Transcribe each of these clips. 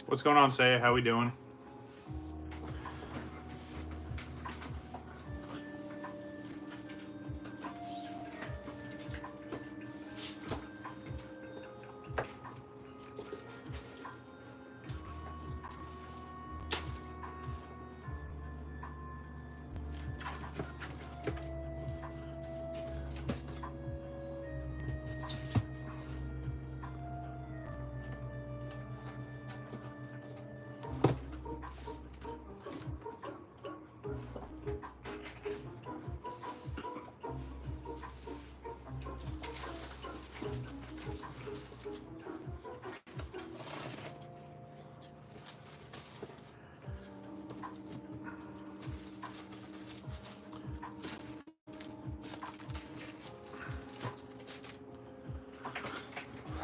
What's going on, Saya? How we doing?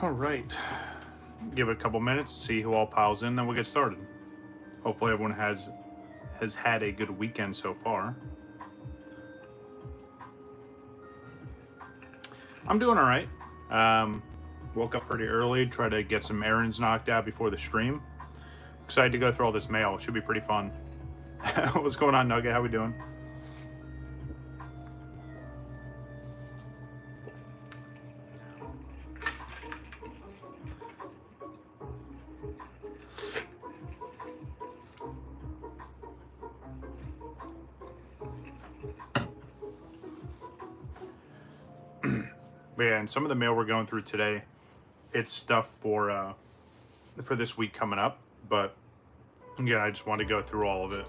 All right. Give it a couple minutes, see who all piles in, then we'll get started. Hopefully everyone has had a good weekend so far. I'm doing all right. Woke up pretty early, tried to get some errands knocked out before the stream. Excited to go through all this mail. It should be pretty fun. What's going on, Nugget? How we doing? But yeah, and some of the mail we're going through today, it's stuff for this week coming up. But again, I just wanted to go through all of it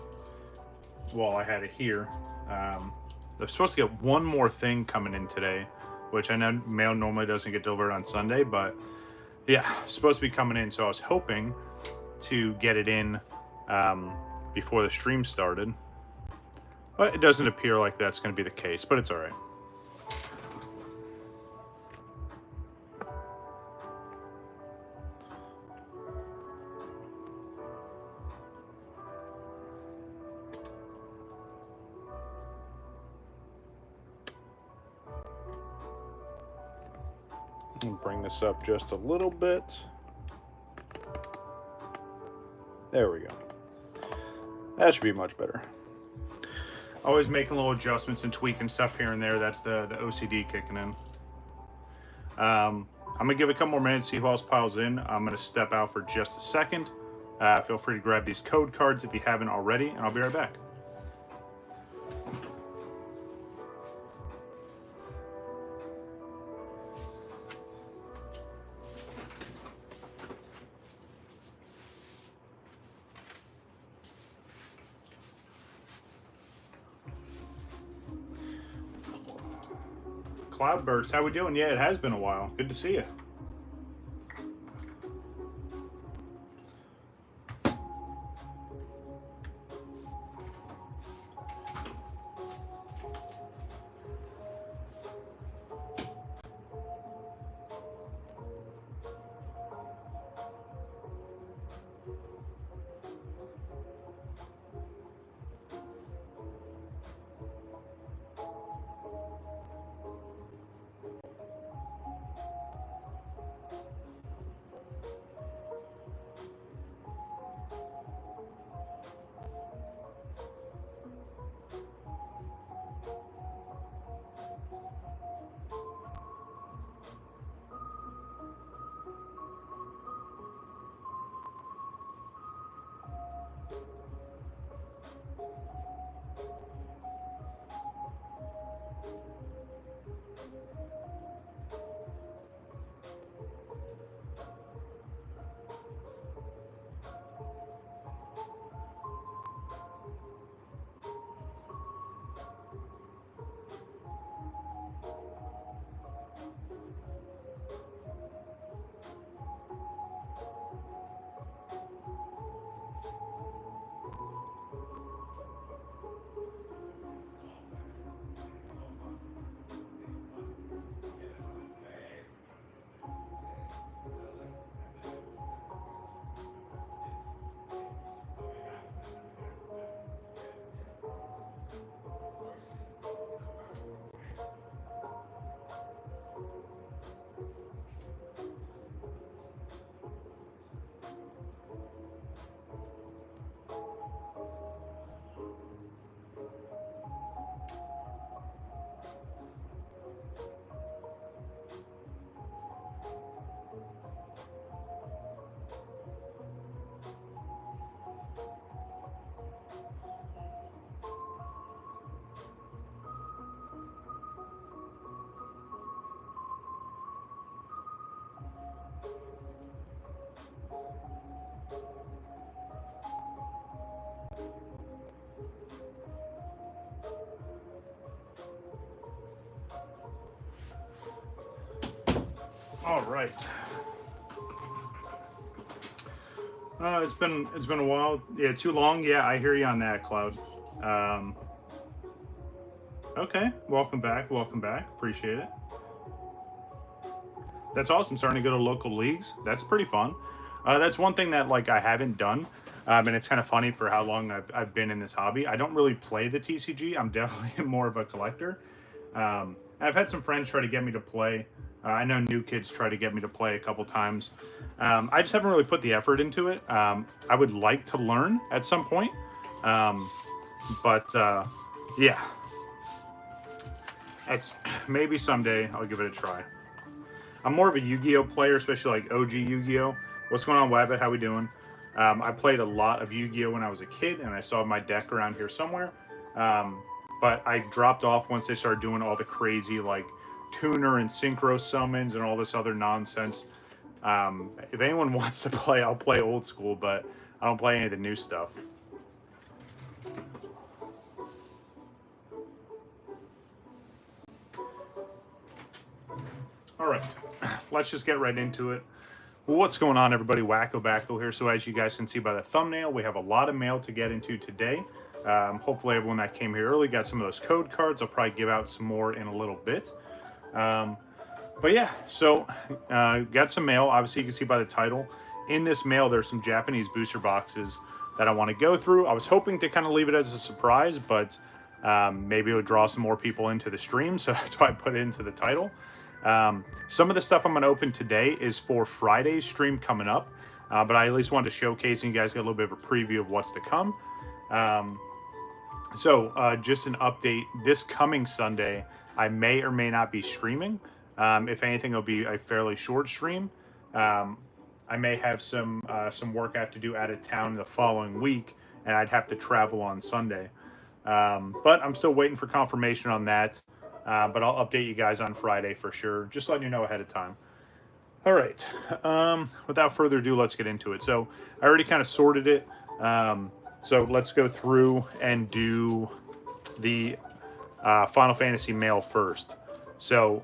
while I had it here. They're supposed to get one more thing coming in today, which I know mail normally doesn't get delivered on Sunday, but yeah, it's supposed to be coming in. So I was hoping to get it in before the stream started, but it doesn't appear like that's going to be the case, but it's all right. Bring this up just a little bit. There we go. That should be much better. Always making little adjustments and tweaking stuff here and there. That's the OCD kicking in. I'm going to give it a couple more minutes, see who else piles in. I'm going to step out for just a second. Feel free to grab these code cards if you haven't already, and I'll be right back. Cloudburst, how we doing? Yeah, it has been a while. Good to see you. All right. It's been a while. Yeah, too long. Yeah, I hear you on that, Cloud. Okay, welcome back. Welcome back. Appreciate it. That's awesome. Starting to go to local leagues. That's pretty fun. That's one thing that like I haven't done, and it's kind of funny for how long I've been in this hobby. I don't really play the TCG. I'm definitely more of a collector. I've had some friends try to get me to play. I know new kids try to get me to play a couple times. I just haven't really put the effort into it. I would like to learn at some point, but yeah, it's maybe someday I'll give it a try. I'm more of a Yu-Gi-Oh player, especially like OG Yu-Gi-Oh. What's going on, Wabbit? How we doing? I played a lot of Yu-Gi-Oh when I was a kid, and I saw my deck around here somewhere. But I dropped off once they started doing all the crazy like tuner and synchro summons and all this other nonsense. If anyone wants to play, I'll play old school, but I don't play any of the new stuff. All right, let's just get right into it. Well, what's going on, everybody? WakoBako here. So as you guys can see by the thumbnail, we have a lot of mail to get into today. Hopefully everyone that came here early got some of those code cards. I'll probably give out some more in a little bit. But yeah, so got some mail. Obviously, you can see by the title. In this mail, there's some Japanese booster boxes that I want to go through. I was hoping to kind of leave it as a surprise, but maybe it would draw some more people into the stream, so that's why I put it into the title. Some of the stuff I'm going to open today is for Friday's stream coming up, but I at least wanted to showcase and you guys get a little bit of a preview of what's to come. Just an update, this coming Sunday, I may or may not be streaming. If anything, it'll be a fairly short stream. I may have some work I have to do out of town the following week, and I'd have to travel on Sunday. But I'm still waiting for confirmation on that. But I'll update you guys on Friday for sure. Just letting you know ahead of time. All right. Without further ado, let's get into it. So I already kind of sorted it. So let's go through and do the Final Fantasy mail first. So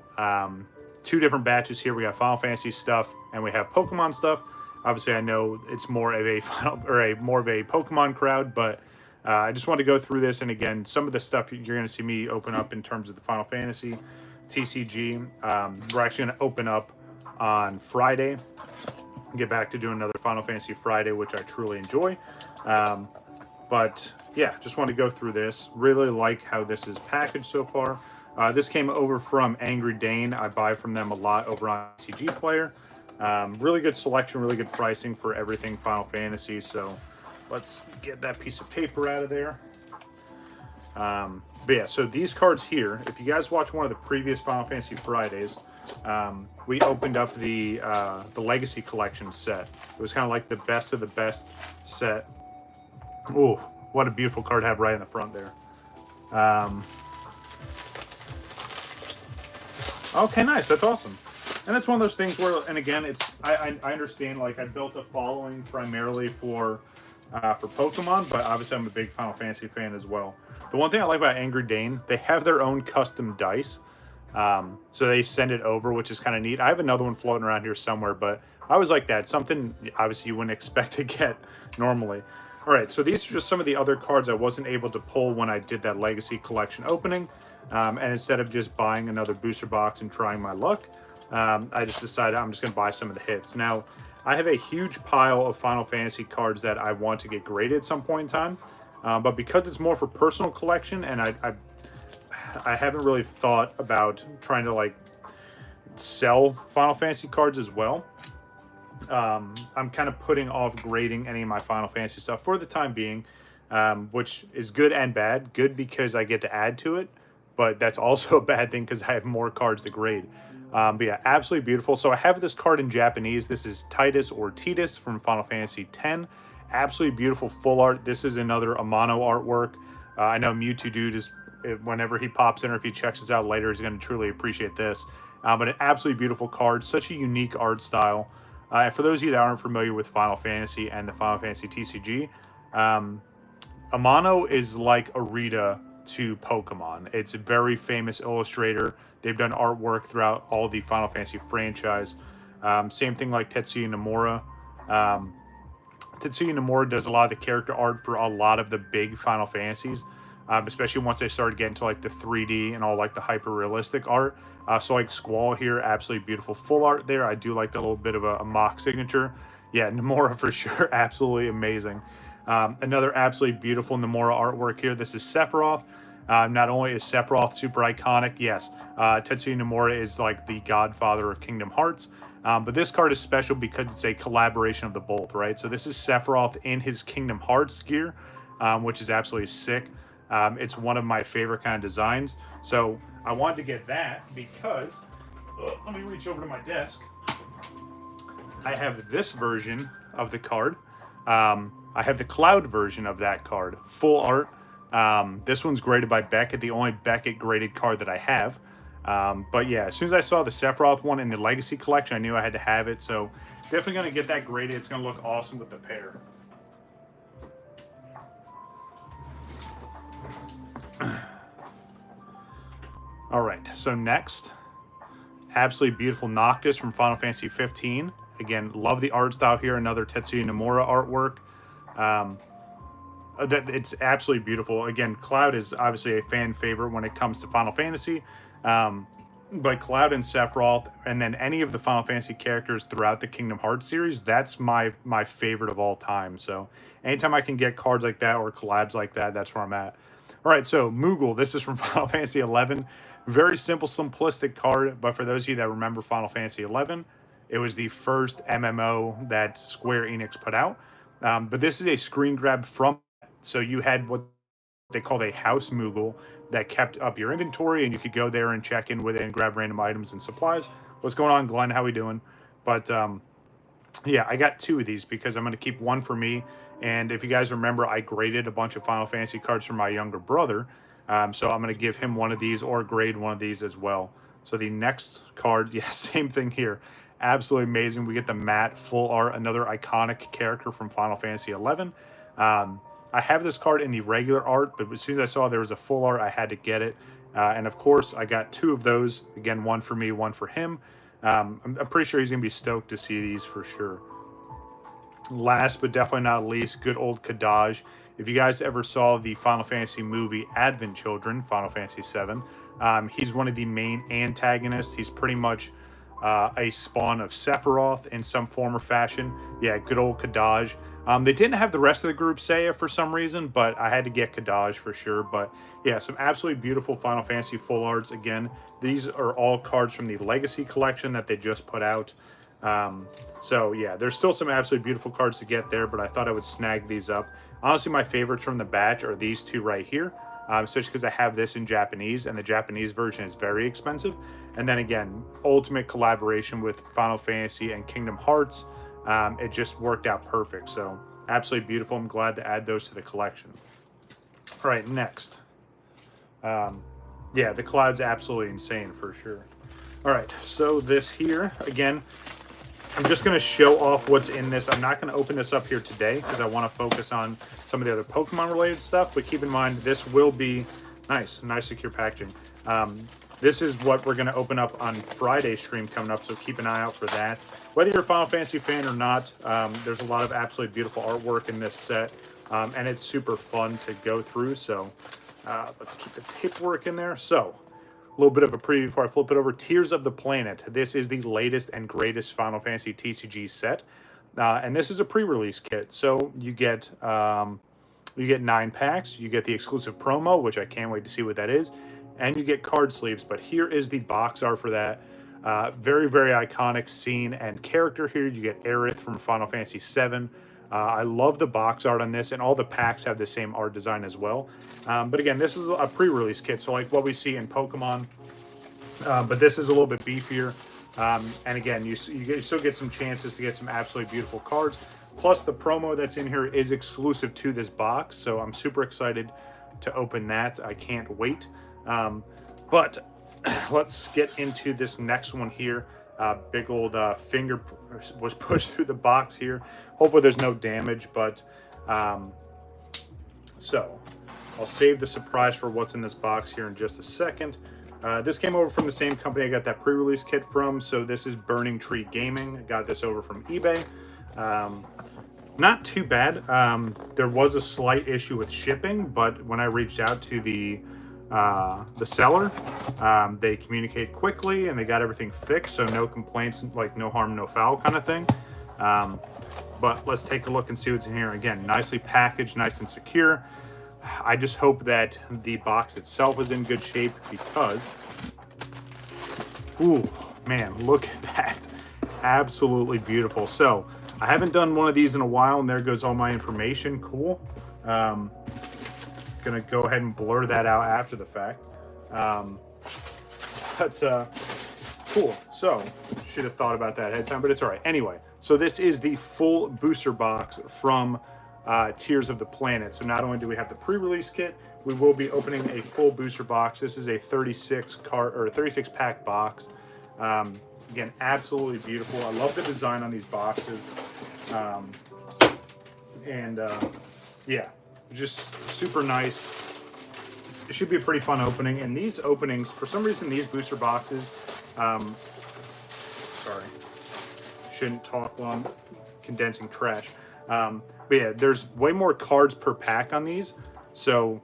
two different batches here. We got Final Fantasy stuff and we have Pokemon stuff. Obviously, I know it's more of a Pokemon crowd, but I just want to go through this, and again, some of the stuff you're going to see me open up in terms of the Final Fantasy TCG. We're actually going to open up on Friday, get back to doing another Final Fantasy Friday, which I truly enjoy. But yeah, just want to go through this. Really like how this is packaged so far. This came over from Angry Dane. I buy from them a lot over on TCG Player. Really good selection, really good pricing for everything Final Fantasy. So let's get that piece of paper out of there. But yeah, so these cards here, if you guys watch one of the previous Final Fantasy Fridays, we opened up the Legacy Collection set. It was kind of like the best of the best set. Ooh, what a beautiful card to have right in the front there. Okay, nice. That's awesome. And that's one of those things where, and again, it's I understand, like, I built a following primarily for Pokemon, but obviously I'm a big Final Fantasy fan as well. The one thing I like about Angry Dane, they have their own custom dice. So they send it over, which is kind of neat. I have another one floating around here somewhere, but I always like that. Something obviously you wouldn't expect to get normally. All right, so these are just some of the other cards I wasn't able to pull when I did that Legacy Collection opening. And instead of just buying another booster box and trying my luck, I just decided I'm just going to buy some of the hits. Now, I have a huge pile of Final Fantasy cards that I want to get graded at some point in time. But because it's more for personal collection, and I haven't really thought about trying to like sell Final Fantasy cards as well. I'm kind of putting off grading any of my Final Fantasy stuff for the time being, which is good and bad. Good because I get to add to it, but that's also a bad thing because I have more cards to grade. But yeah, absolutely beautiful. So I have this card in Japanese. This is Titus or Titus from Final Fantasy X. Absolutely beautiful full art. This is another Amano artwork. I know Mewtwo Dude is, whenever he pops in or if he checks this out later, he's going to truly appreciate this. But an absolutely beautiful card. Such a unique art style. And for those of you that aren't familiar with Final Fantasy and the Final Fantasy TCG, Amano is like Arita to Pokemon. It's a very famous illustrator. They've done artwork throughout all the Final Fantasy franchise. Same thing like Tetsuya Nomura. Um, Tetsuya Nomura does a lot of the character art for a lot of the big Final Fantasies, especially once they started getting to like the 3D and all like the hyper realistic art. So like Squall here, absolutely beautiful full art there. I do like the little bit of a mock signature. Yeah, Nomura for sure, absolutely amazing. Another absolutely beautiful Nomura artwork here. This is Sephiroth. Not only is Sephiroth super iconic, yes, Tetsuya Nomura is like the godfather of Kingdom Hearts. But this card is special because it's a collaboration of the both, right? So this is Sephiroth in his Kingdom Hearts gear, which is absolutely sick. It's one of my favorite kind of designs. So I wanted to get that because, let me reach over to my desk. I have this version of the card. I have the Cloud version of that card, full art. This one's graded by Beckett, the only Beckett graded card that I have. But yeah, as soon as I saw the Sephiroth one in the Legacy Collection, I knew I had to have it. So definitely going to get that graded. It's going to look awesome with the pair. All right, so next, absolutely beautiful Noctis from Final Fantasy 15. Again, love the art style here. Another Tetsuya Nomura artwork. It's absolutely beautiful. Again, Cloud is obviously a fan favorite when it comes to Final Fantasy. But Cloud and Sephiroth, and then any of the Final Fantasy characters throughout the Kingdom Hearts series, that's my favorite of all time. So anytime I can get cards like that or collabs like that, that's where I'm at. All right, so Moogle, this is from Final Fantasy 11. Very simple, simplistic card, but for those of you that remember Final Fantasy 11, it was the first MMO that Square Enix put out. But this is a screen grab from, so you had what they called a house Moogle that kept up your inventory, and you could go there and check in with it and grab random items and supplies. What's going on, Glenn? How we doing? But yeah, I got two of these because I'm going to keep one for me. And if you guys remember, I graded a bunch of Final Fantasy cards for my younger brother. So I'm going to give him one of these or grade one of these as well. So the next card, yeah, same thing here. Absolutely amazing. We get the matte full art, another iconic character from Final Fantasy 11. I have this card in the regular art, but as soon as I saw there was a full art, I had to get it. And of course, I got two of those. Again, one for me, one for him. I'm pretty sure he's going to be stoked to see these for sure. Last but definitely not least, good old Kadaj. If you guys ever saw the Final Fantasy movie Advent Children, Final Fantasy VII, he's one of the main antagonists. He's pretty much a spawn of Sephiroth in some form or fashion. Yeah, good old Kadaj. They didn't have the rest of the group say it for some reason, but I had to get Kadaj for sure. But yeah, some absolutely beautiful Final Fantasy full arts. Again, these are all cards from the Legacy Collection that they just put out. So yeah, there's still some absolutely beautiful cards to get there, but I thought I would snag these up. Honestly, my favorites from the batch are these two right here, especially because I have this in Japanese, and the Japanese version is very expensive. And then again, ultimate collaboration with Final Fantasy and Kingdom Hearts. It just worked out perfect. So absolutely beautiful. I'm glad to add those to the collection. All right, next. Yeah, the Cloud's absolutely insane for sure. All right, so this here, again, I'm just going to show off what's in this. I'm not going to open this up here today because I want to focus on some of the other Pokemon related stuff, but keep in mind this will be nice secure packaging. This is what we're going to open up on Friday's stream coming up, so keep an eye out for that. Whether you're a Final Fantasy fan or not, there's a lot of absolutely beautiful artwork in this set, and it's super fun to go through, so let's keep the paperwork in there. So, a little bit of a preview before I flip it over. Tears of the Planet. This is the latest and greatest Final Fantasy TCG set, and this is a pre-release kit. So you get 9 packs. You get the exclusive promo, which I can't wait to see what that is, and you get card sleeves. But here is the box art for that. Very, very iconic scene and character here. You get Aerith from Final Fantasy VII. I love the box art on this, and all the packs have the same art design as well. But again, this is a pre-release kit, so like what we see in Pokemon, but this is a little bit beefier. And again, you still get some chances to get some absolutely beautiful cards. Plus, the promo that's in here is exclusive to this box, so I'm super excited to open that. I can't wait. But let's get into this next one here. Big old finger was pushed through the box here. Hopefully there's no damage, but so I'll save the surprise for what's in this box here in just a second. This came over from the same company I got that pre-release kit from. So this is Burning Tree Gaming. I got this over from eBay. Not too bad. There was a slight issue with shipping, but when I reached out to the seller, they communicate quickly and they got everything fixed. So no complaints, like no harm, no foul kind of thing. But let's take a look and see what's in here. Again, nicely packaged, nice and secure. I just hope that the box itself is in good shape because, ooh, man, look at that. Absolutely beautiful. So I haven't done one of these in a while, and there goes all my information. Cool. Gonna go ahead and blur that out after the fact. Cool. So should have thought about that ahead of time, but it's all right. Anyway, so this is the full booster box from Tears of the Planet. So not only do we have the pre-release kit, we will be opening a full booster box. This is a 36 pack box. Again, absolutely beautiful. I love the design on these boxes. Yeah, just super nice. It should be a pretty fun opening. And these openings, for some reason, these booster boxes, sorry, shouldn't talk while I'm condensing trash. But yeah, there's way more cards per pack on these. So,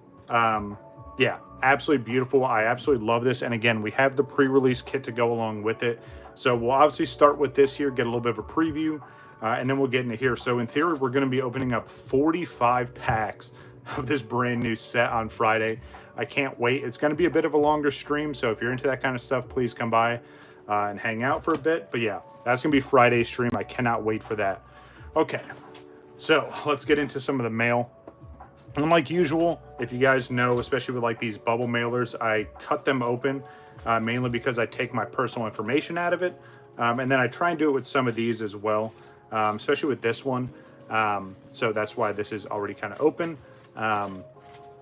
yeah, absolutely beautiful. I absolutely love this. And again, we have the pre-release kit to go along with it. So we'll obviously start with this here, get a little bit of a preview, and then we'll get into here. So in theory, we're going to be opening up 45 packs of this brand new set on Friday. I can't wait. It's going to be a bit of a longer stream. So if you're into that kind of stuff, please come by and hang out for a bit. But yeah, that's going to be Friday's stream. I cannot wait for that. Okay. So let's get into some of the mail. And like usual, if you guys know, especially with like these bubble mailers, I cut them open mainly because I take my personal information out of it. And then I try and do it with some of these as well, especially with this one. So that's why this is already kind of open.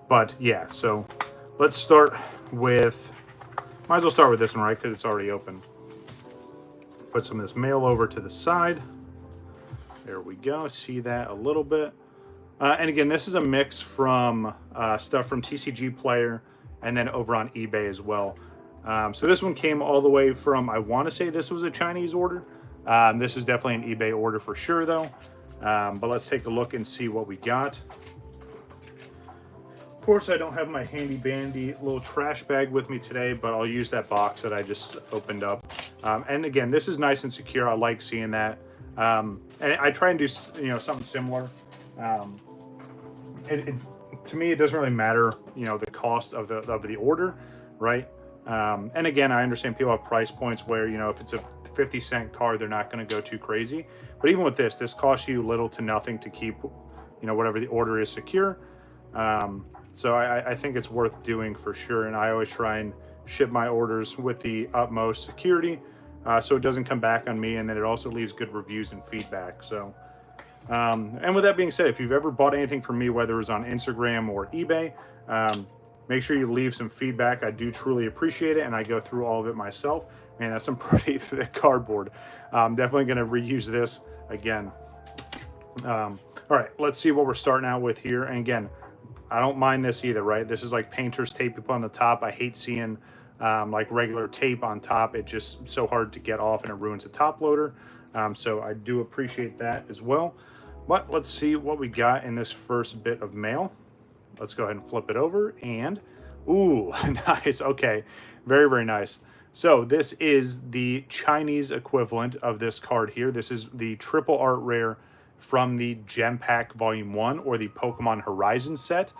But yeah, so let's start with, might as well start with this one, right? Because it's already open. Put some of this mail over to the side. There we go. See that a little bit. And again, this is a mix from stuff from TCG Player and then over on eBay as well. So this one came all the way from, I want to say this was a Chinese order. This is definitely an eBay order for sure though. But let's take a look and see what we got. Of course, I don't have my handy dandy little trash bag with me today, but I'll use that box that I just opened up. And again, this is nice and secure. I like seeing that. And I try and do, you know, something similar. To me, it doesn't really matter, you know, the cost of the order, right? And again, I understand people have price points where, you know, if it's a 50-cent card, they're not going to go too crazy. But even with this costs you little to nothing to keep, you know, whatever the order is secure. So I think it's worth doing for sure. And I always try and ship my orders with the utmost security. So it doesn't come back on me, and then it also leaves good reviews and feedback. So, and with that being said, if you've ever bought anything from me, whether it was on Instagram or eBay, make sure you leave some feedback. I do truly appreciate it, and I go through all of it myself. Man, that's some pretty thick cardboard. I'm definitely going to reuse this again. All right, let's see what we're starting out with here. And again, I don't mind this either, right? This is like painter's tape up on the top. I hate seeing like regular tape on top. It's just so hard to get off and it ruins the top loader. So I do appreciate that as well. But let's see what we got in this first bit of mail. Let's go ahead and flip it over and, ooh, nice. Okay, very, very nice. So this is the Chinese equivalent of this card here. This is the triple art rare from the Gem Pack Volume 1 or the Pokemon Horizon set.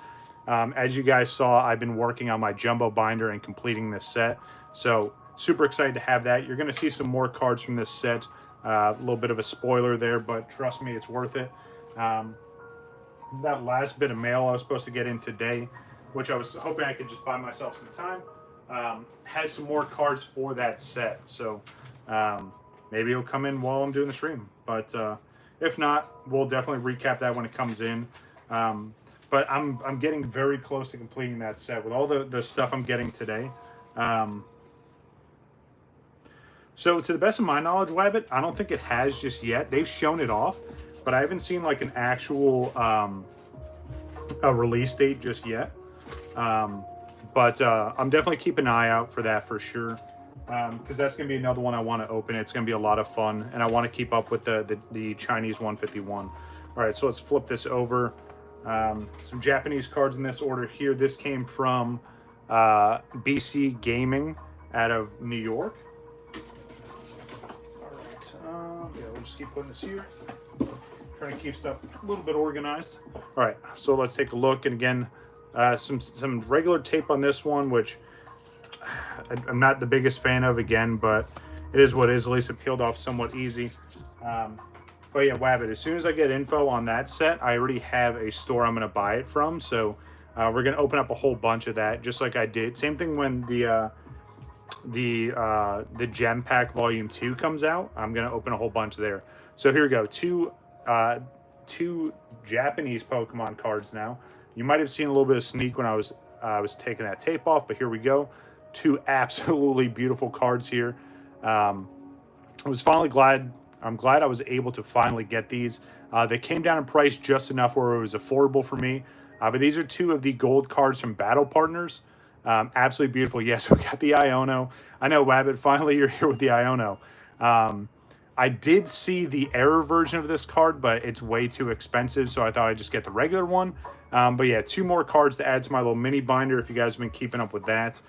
As you guys saw, I've been working on my jumbo binder and completing this set. So super excited to have that. You're going to see some more cards from this set. A little bit of a spoiler there, but trust me, it's worth it. That last bit of mail I was supposed to get in today, which I was hoping I could just buy myself some time, has some more cards for that set. So maybe it'll come in while I'm doing the stream. But if not, we'll definitely recap that when it comes in. But I'm getting very close to completing that set with all the stuff I'm getting today. So to the best of my knowledge, Wabbit, I don't think it has just yet. They've shown it off, but I haven't seen like an actual a release date just yet. But But I'm definitely keeping an eye out for that for sure. Because that's going to be another one I want to open. It's going to be a lot of fun, and I want to keep up with the Chinese 151. All right, so let's flip this over. Some Japanese cards in this order here. This came from BC Gaming out of New York. All right, yeah, we'll just keep putting this here. Trying to keep stuff a little bit organized. All right, so let's take a look, and again, some regular tape on this one, which I'm not the biggest fan of, again, but it is what it is. At least it peeled off somewhat easy. But yeah, Wabbit, as soon as I get info on that set, I already have a store I'm going to buy it from. So we're going to open up a whole bunch of that, just like I did. Same thing when the Gem Pack Volume 2 comes out. I'm going to open a whole bunch there. So here we go. Two Japanese Pokemon cards now. You might have seen a little bit of sneak when I was taking that tape off, but here we go. Two absolutely beautiful cards here. I'm glad I was able to finally get these. They came down in price just enough where it was affordable for me. But these are two of the gold cards from Battle Partners. Absolutely beautiful. Yes, we got the Iono. I know, Wabbit, finally you're here with the Iono. I did see the error version of this card, but it's way too expensive, so I thought I'd just get the regular one. But yeah, two more cards to add to my little mini binder if you guys have been keeping up with that.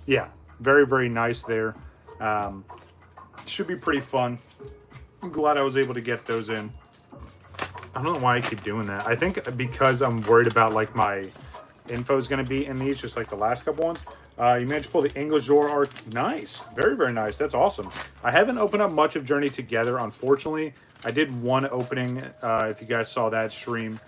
Yeah, very, very nice there. Should be pretty fun. I'm glad I was able to get those in. I don't know why I keep doing that. I think because I'm worried about like my info is going to be in these, just like the last couple ones. You managed to pull the English Zoroark. Nice. Very, very nice. That's awesome. I haven't opened up much of Journey Together, unfortunately. I did one opening, if you guys saw that stream.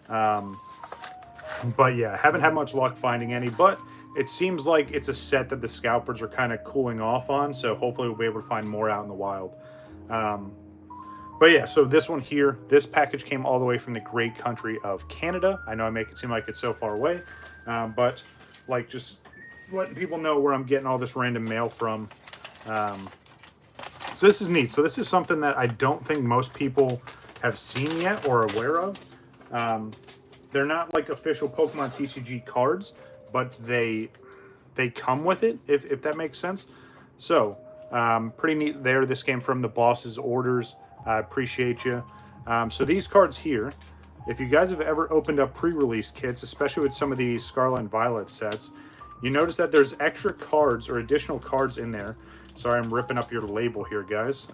But yeah, haven't had much luck finding any, but it seems like it's a set that the scalpers are kind of cooling off on, so hopefully we'll be able to find more out in the wild. But yeah, so this one here, this package came all the way from the great country of Canada. I know I make it seem like it's so far away, but like just letting people know where I'm getting all this random mail from. So this is neat. So this is something that I don't think most people have seen yet or are aware of. They're not like official Pokemon TCG cards, but they come with it, if that makes sense. So pretty neat there. This came from the boss's orders. I appreciate you. So these cards here, if you guys have ever opened up pre-release kits, especially with some of the Scarlet and Violet sets, you notice that there's extra cards or additional cards in there. Sorry, I'm ripping up your label here, guys.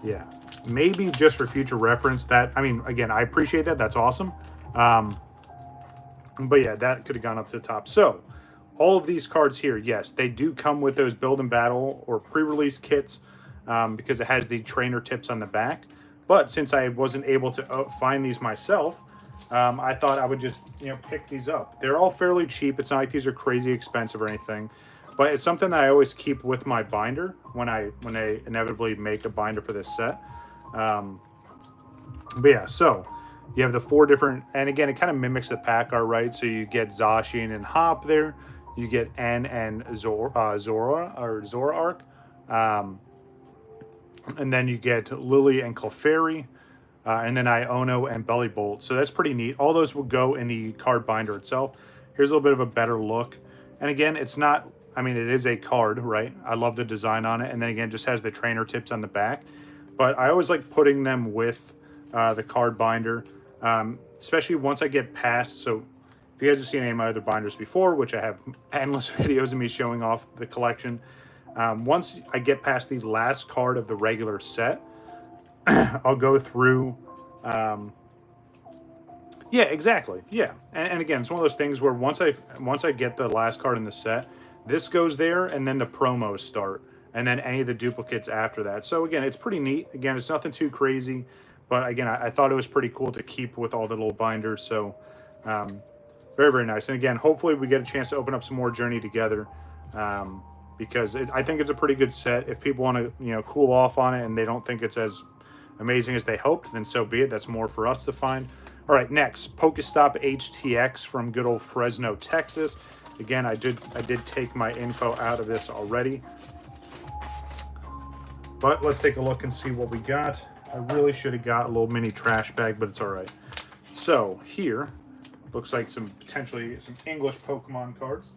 Yeah, maybe just for future reference. That, I mean, again, I appreciate that. That's awesome. But yeah, that could have gone up to the top. So all of these cards here, yes, they do come with those build and battle or pre-release kits, because it has the trainer tips on the back. But since I wasn't able to find these myself, I thought I would just, pick these up. They're all fairly cheap. It's not like these are crazy expensive or anything, but it's something that I always keep with my binder when I inevitably make a binder for this set. But yeah, so you have the four different, and again, it kind of mimics the pack art, right? So you get Zacian and Hop there. You get N and Zoroark. And then you get Lily and Clefairy. And then Iono and Bellybolt. So that's pretty neat. All those will go in the card binder itself. Here's a little bit of a better look. And again, it's not, I mean, it is a card, right? I love the design on it. And then again, just has the trainer tips on the back. But I always like putting them with the card binder, especially once I get past. So if you guys have seen any of my other binders before, which I have endless videos of me showing off the collection, once I get past the last card of the regular set, I'll go through. Yeah, exactly. Yeah, and again, it's one of those things where once I get the last card in the set, this goes there, and then the promos start, and then any of the duplicates after that. So again, it's pretty neat. Again, it's nothing too crazy, but again, I thought it was pretty cool to keep with all the little binders. So very, very nice. And again, hopefully we get a chance to open up some more Journey Together. Because I think it's a pretty good set. If people want to, cool off on it and they don't think it's as amazing as they hoped, then so be it. That's more for us to find. All right, next, Pokestop HTX from good old Fresno, Texas. Again, I did take my info out of this already. But let's take a look and see what we got. I really should have got a little mini trash bag, but it's all right. So here, looks like potentially some English Pokemon cards.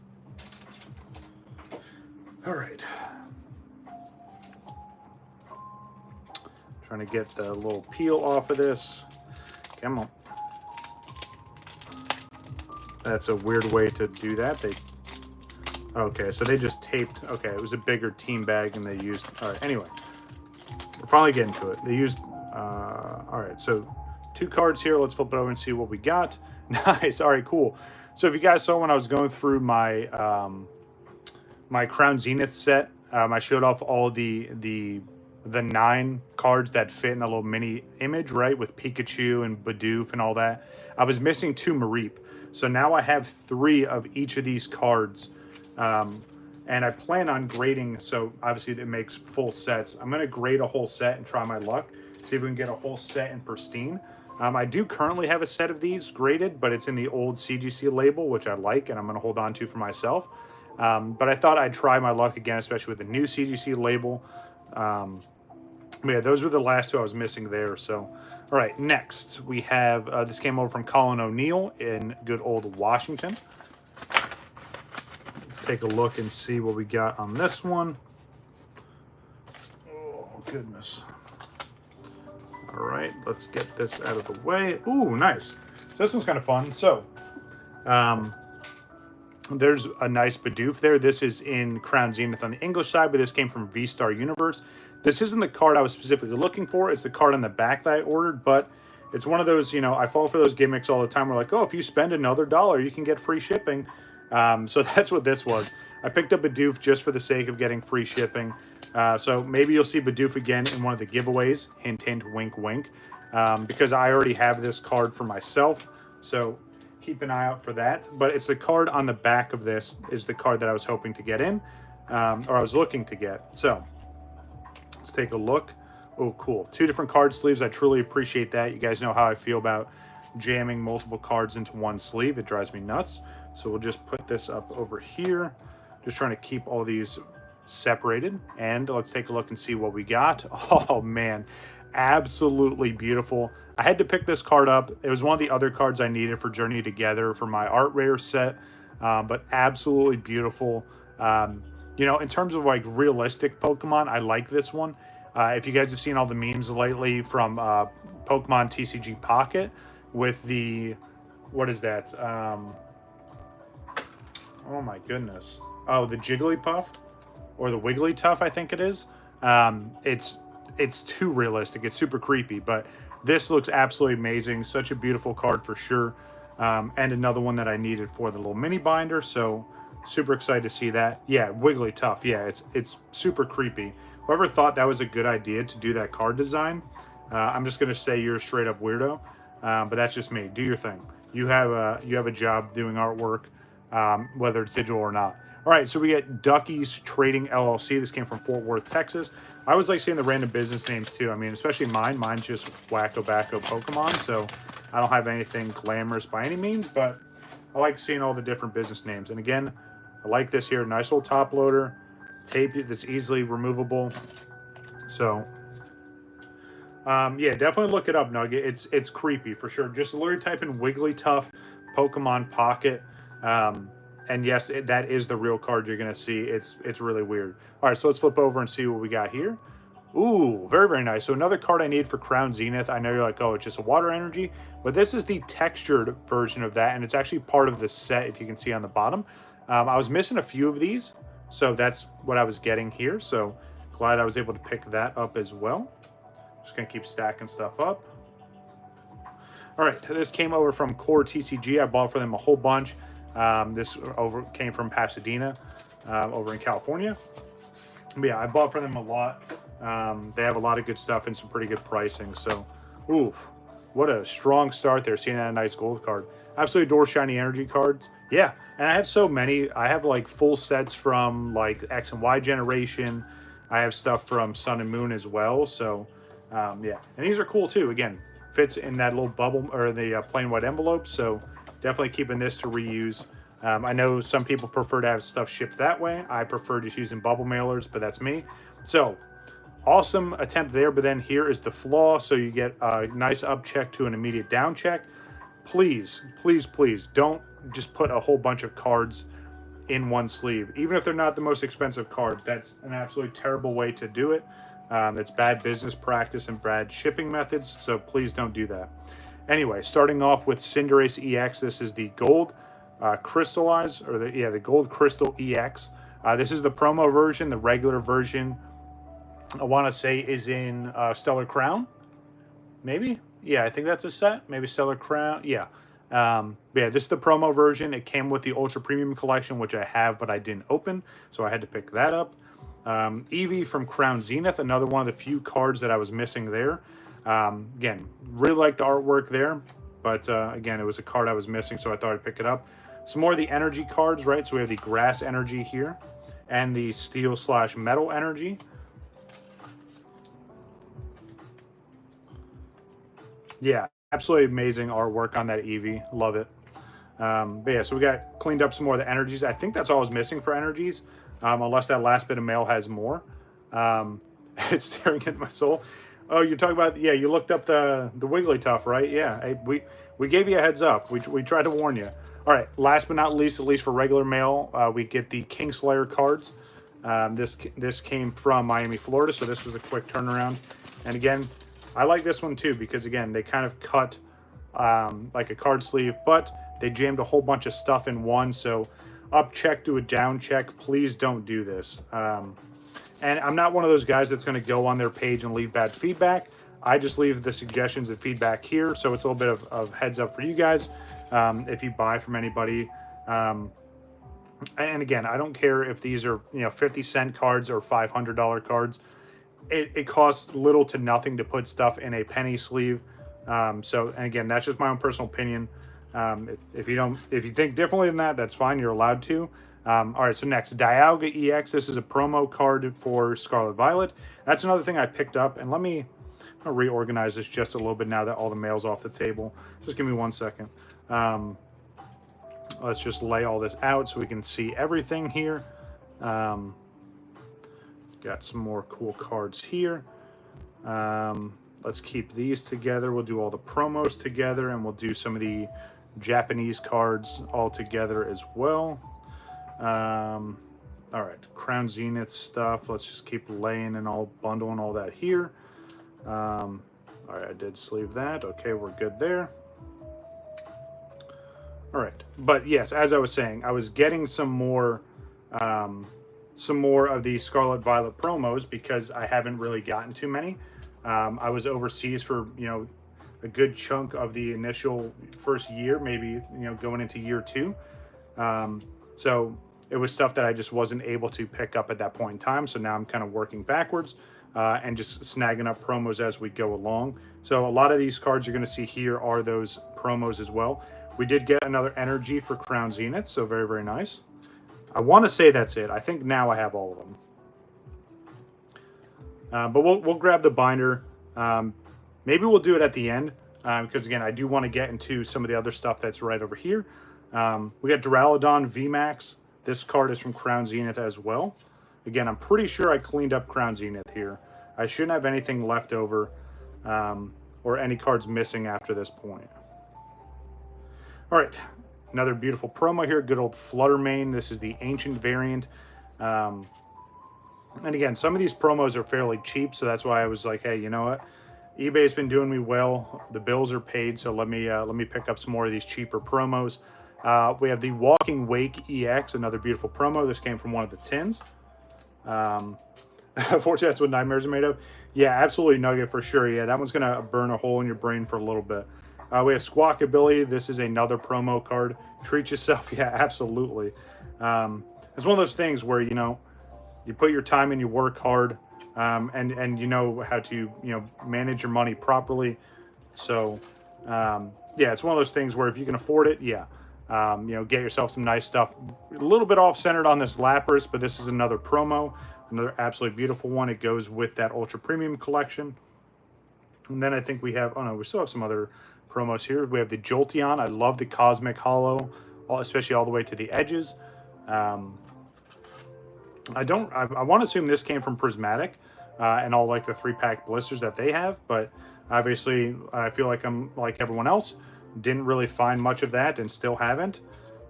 All right. Trying to get the little peel off of this. Come on. That's a weird way to do that. Okay, so they just taped. Okay, it was a bigger team bag and they used. All right, anyway, we're finally getting to it. They used. All right, so 2 cards here. Let's flip it over and see what we got. Nice. All right, cool. So if you guys saw when I was going through my my Crown Zenith set, I showed off all the 9 cards that fit in the little mini image, right, with Pikachu and Bidoof and all that. I was missing 2 Mareep. So now I have 3 of each of these cards, and I plan on grading. So obviously it makes full sets. I'm going to grade a whole set and try my luck, see if we can get a whole set in pristine. I do currently have a set of these graded, but it's in the old CGC label, which I like, and I'm going to hold on to for myself. But I thought I'd try my luck again, especially with the new CGC label. But yeah, those were the last 2 I was missing there. So, all right, next we have, this came over from Colin O'Neill in good old Washington. Let's take a look and see what we got on this one. Oh, goodness. All right, let's get this out of the way. Ooh, nice. So this one's kind of fun. So, there's a nice Bidoof there. This is in Crown Zenith on the English side, but this came from V-Star Universe. This isn't the card I was specifically looking for. It's the card on the back that I ordered, but it's one of those, you know, I fall for those gimmicks all the time. We're like, oh, if you spend another $1, you can get free shipping. So that's what this was. I picked up Bidoof just for the sake of getting free shipping. So maybe you'll see Bidoof again in one of the giveaways. Hint, hint, wink, wink. Because I already have this card for myself. So keep an eye out for that. But it's the card on the back of this is the card that I was hoping to get in. Or I was looking to get. So let's take a look. Oh, cool. 2 different card sleeves. I truly appreciate that. You guys know how I feel about jamming multiple cards into one sleeve. It drives me nuts. So we'll just put this up over here. Just trying to keep all these separated. And let's take a look and see what we got. Oh, man. Absolutely beautiful. I had to pick this card up. It was one of the other cards I needed for Journey Together for my Art Rare set. But absolutely beautiful. You know, in terms of like realistic Pokemon, I like this one. If you guys have seen all the memes lately from Pokemon TCG Pocket with the, what is that? Oh my goodness. Oh, the Jigglypuff or the Wigglytuff, I think it is. It's too realistic. It's super creepy, but this looks absolutely amazing. Such a beautiful card for sure. And another one that I needed for the little mini binder. So super excited to see that. Yeah, Wigglytuff. Yeah, it's super creepy. Whoever thought that was a good idea to do that card design, I'm just gonna say you're a straight up weirdo. But that's just me. Do your thing. You have a job doing artwork, whether it's digital or not. All right, so we get Ducky's Trading LLC. This came from Fort Worth, Texas. I always like seeing the random business names too. I mean, especially mine. Mine's just WakoBako Pokemon, so I don't have anything glamorous by any means, but I like seeing all the different business names. And again, I like this here. Nice little top loader. Tape that's easily removable. So, yeah, definitely look it up, Nugget. It's creepy for sure. Just literally type in Wigglytuff Pokemon Pocket. And yes, that is the real card you're going to see. It's really weird. All right, so let's flip over and see what we got here. Ooh, very, very nice. So another card I need for Crown Zenith. I know you're like, oh, it's just a water energy. But this is the textured version of that, and it's actually part of the set, if you can see on the bottom. I was missing a few of these, so that's what I was getting here. So glad I was able to pick that up as well. Just going to keep stacking stuff up. All right, this came over from Core TCG. I bought for them a whole bunch. This came from Pasadena, over in California. But yeah, I bought for them a lot. They have a lot of good stuff and some pretty good pricing. So, oof, what a strong start there. Seeing that nice gold card. Absolutely adore shiny energy cards. Yeah, and I have so many. I have like full sets from like X and Y generation. I have stuff from Sun and Moon as well. So, yeah, and these are cool too. Again, fits in that little bubble or the plain white envelope. So definitely keeping this to reuse. I know some people prefer to have stuff shipped that way. I prefer just using bubble mailers, but that's me. So awesome attempt there, but then here is the flaw. So you get a nice up check to an immediate down check. please, please, please don't just put a whole bunch of cards in one sleeve. Even if they're not the most expensive cards, that's an absolutely terrible way to do it. It's bad business practice and bad shipping methods, so please don't do that. Anyway, starting off with Cinderace EX, this is the gold crystallized, or the gold crystal EX. This is the promo version. The regular version, I want to say, is in Stellar Crown, maybe? Yeah, I think that's a set. Maybe Stellar Crown. Yeah. Yeah, this is the promo version. It came with the Ultra Premium Collection, which I have, but I didn't open, so I had to pick that up. Eevee from Crown Zenith, another one of the few cards that I was missing there. Again, really like the artwork there, but again, it was a card I was missing, so I thought I'd pick it up. Some more of the energy cards, right? So we have the Grass Energy here, and the Steel/Metal Energy. Yeah, absolutely amazing artwork on that Eevee. Love it. But yeah, so we got cleaned up some more of the energies. I think that's all I was missing for energies, unless that last bit of mail has more. It's staring at my soul. Oh, you're talking about, yeah, you looked up the Wigglytuff, right? Yeah, we gave you a heads up. We tried to warn you. All right, last but not least, at least for regular mail, we get the Kingslayer cards. This came from Miami, Florida, so this was a quick turnaround. And again, I like this one too because, again, they kind of cut like a card sleeve, but they jammed a whole bunch of stuff in one. So up check to a down check. Please don't do this. And I'm not one of those guys that's going to go on their page and leave bad feedback. I just leave the suggestions and feedback here. So it's a little bit of heads up for you guys if you buy from anybody. And again, I don't care if these are 50-cent cards or $500 cards. It costs little to nothing to put stuff in a penny sleeve. So, and again, that's just my own personal opinion. If you think differently than that, that's fine. You're allowed to. All right, so next, Dialga EX. This is a promo card for Scarlet Violet. That's another thing I picked up. And I'll reorganize this just a little bit now that all the mail's off the table. Just give me 1 second. Let's just lay all this out so we can see everything here. Got some more cool cards here. Let's keep these together. We'll do all the promos together, and we'll do some of the Japanese cards all together as well. All right, Crown Zenith stuff. Let's just keep laying and all bundling all that here. All right, I did sleeve that. Okay, we're good there. All right, but yes, as I was saying, I was getting some more of the Scarlet Violet promos because I haven't really gotten too many. I was overseas for a good chunk of the initial first year, maybe going into year 2. So it was stuff that I just wasn't able to pick up at that point in time. So now I'm kind of working backwards and just snagging up promos as we go along. So a lot of these cards you're going to see here are those promos as well. We did get another energy for Crown Zenith, so very, very nice. I want to say that's it. I think now I have all of them. But we'll grab the binder. Maybe we'll do it at the end because, again, I do want to get into some of the other stuff that's right over here. We got Duraludon VMAX. This card is from Crown Zenith as well. Again, I'm pretty sure I cleaned up Crown Zenith here. I shouldn't have anything left over or any cards missing after this point. All right, another beautiful promo here. Good old Fluttermane. This is the ancient variant. And again, some of these promos are fairly cheap, so that's why I was like, hey, you know what? eBay's been doing me well. The bills are paid, so let me pick up some more of these cheaper promos. We have the Walking Wake EX, another beautiful promo. This came from one of the tins. Unfortunately, that's what nightmares are made of. Yeah, absolutely, Nugget, for sure. Yeah, that one's going to burn a hole in your brain for a little bit. We have Squawkabilly. This is another promo card. Treat yourself. Yeah, absolutely. It's one of those things where, you put your time in, you work hard, and you know how to, manage your money properly. So, yeah, it's one of those things where if you can afford it, yeah, get yourself some nice stuff. A little bit off-centered on this Lapras, but this is another promo, another absolutely beautiful one. It goes with that Ultra Premium collection. And then I think we have, we still have some other promos here. We have the Jolteon. I love the Cosmic Hollow, especially all the way to the edges. I want to assume this came from Prismatic and all like the 3-pack blisters that they have, but obviously I feel like I'm like everyone else. Didn't really find much of that and still haven't.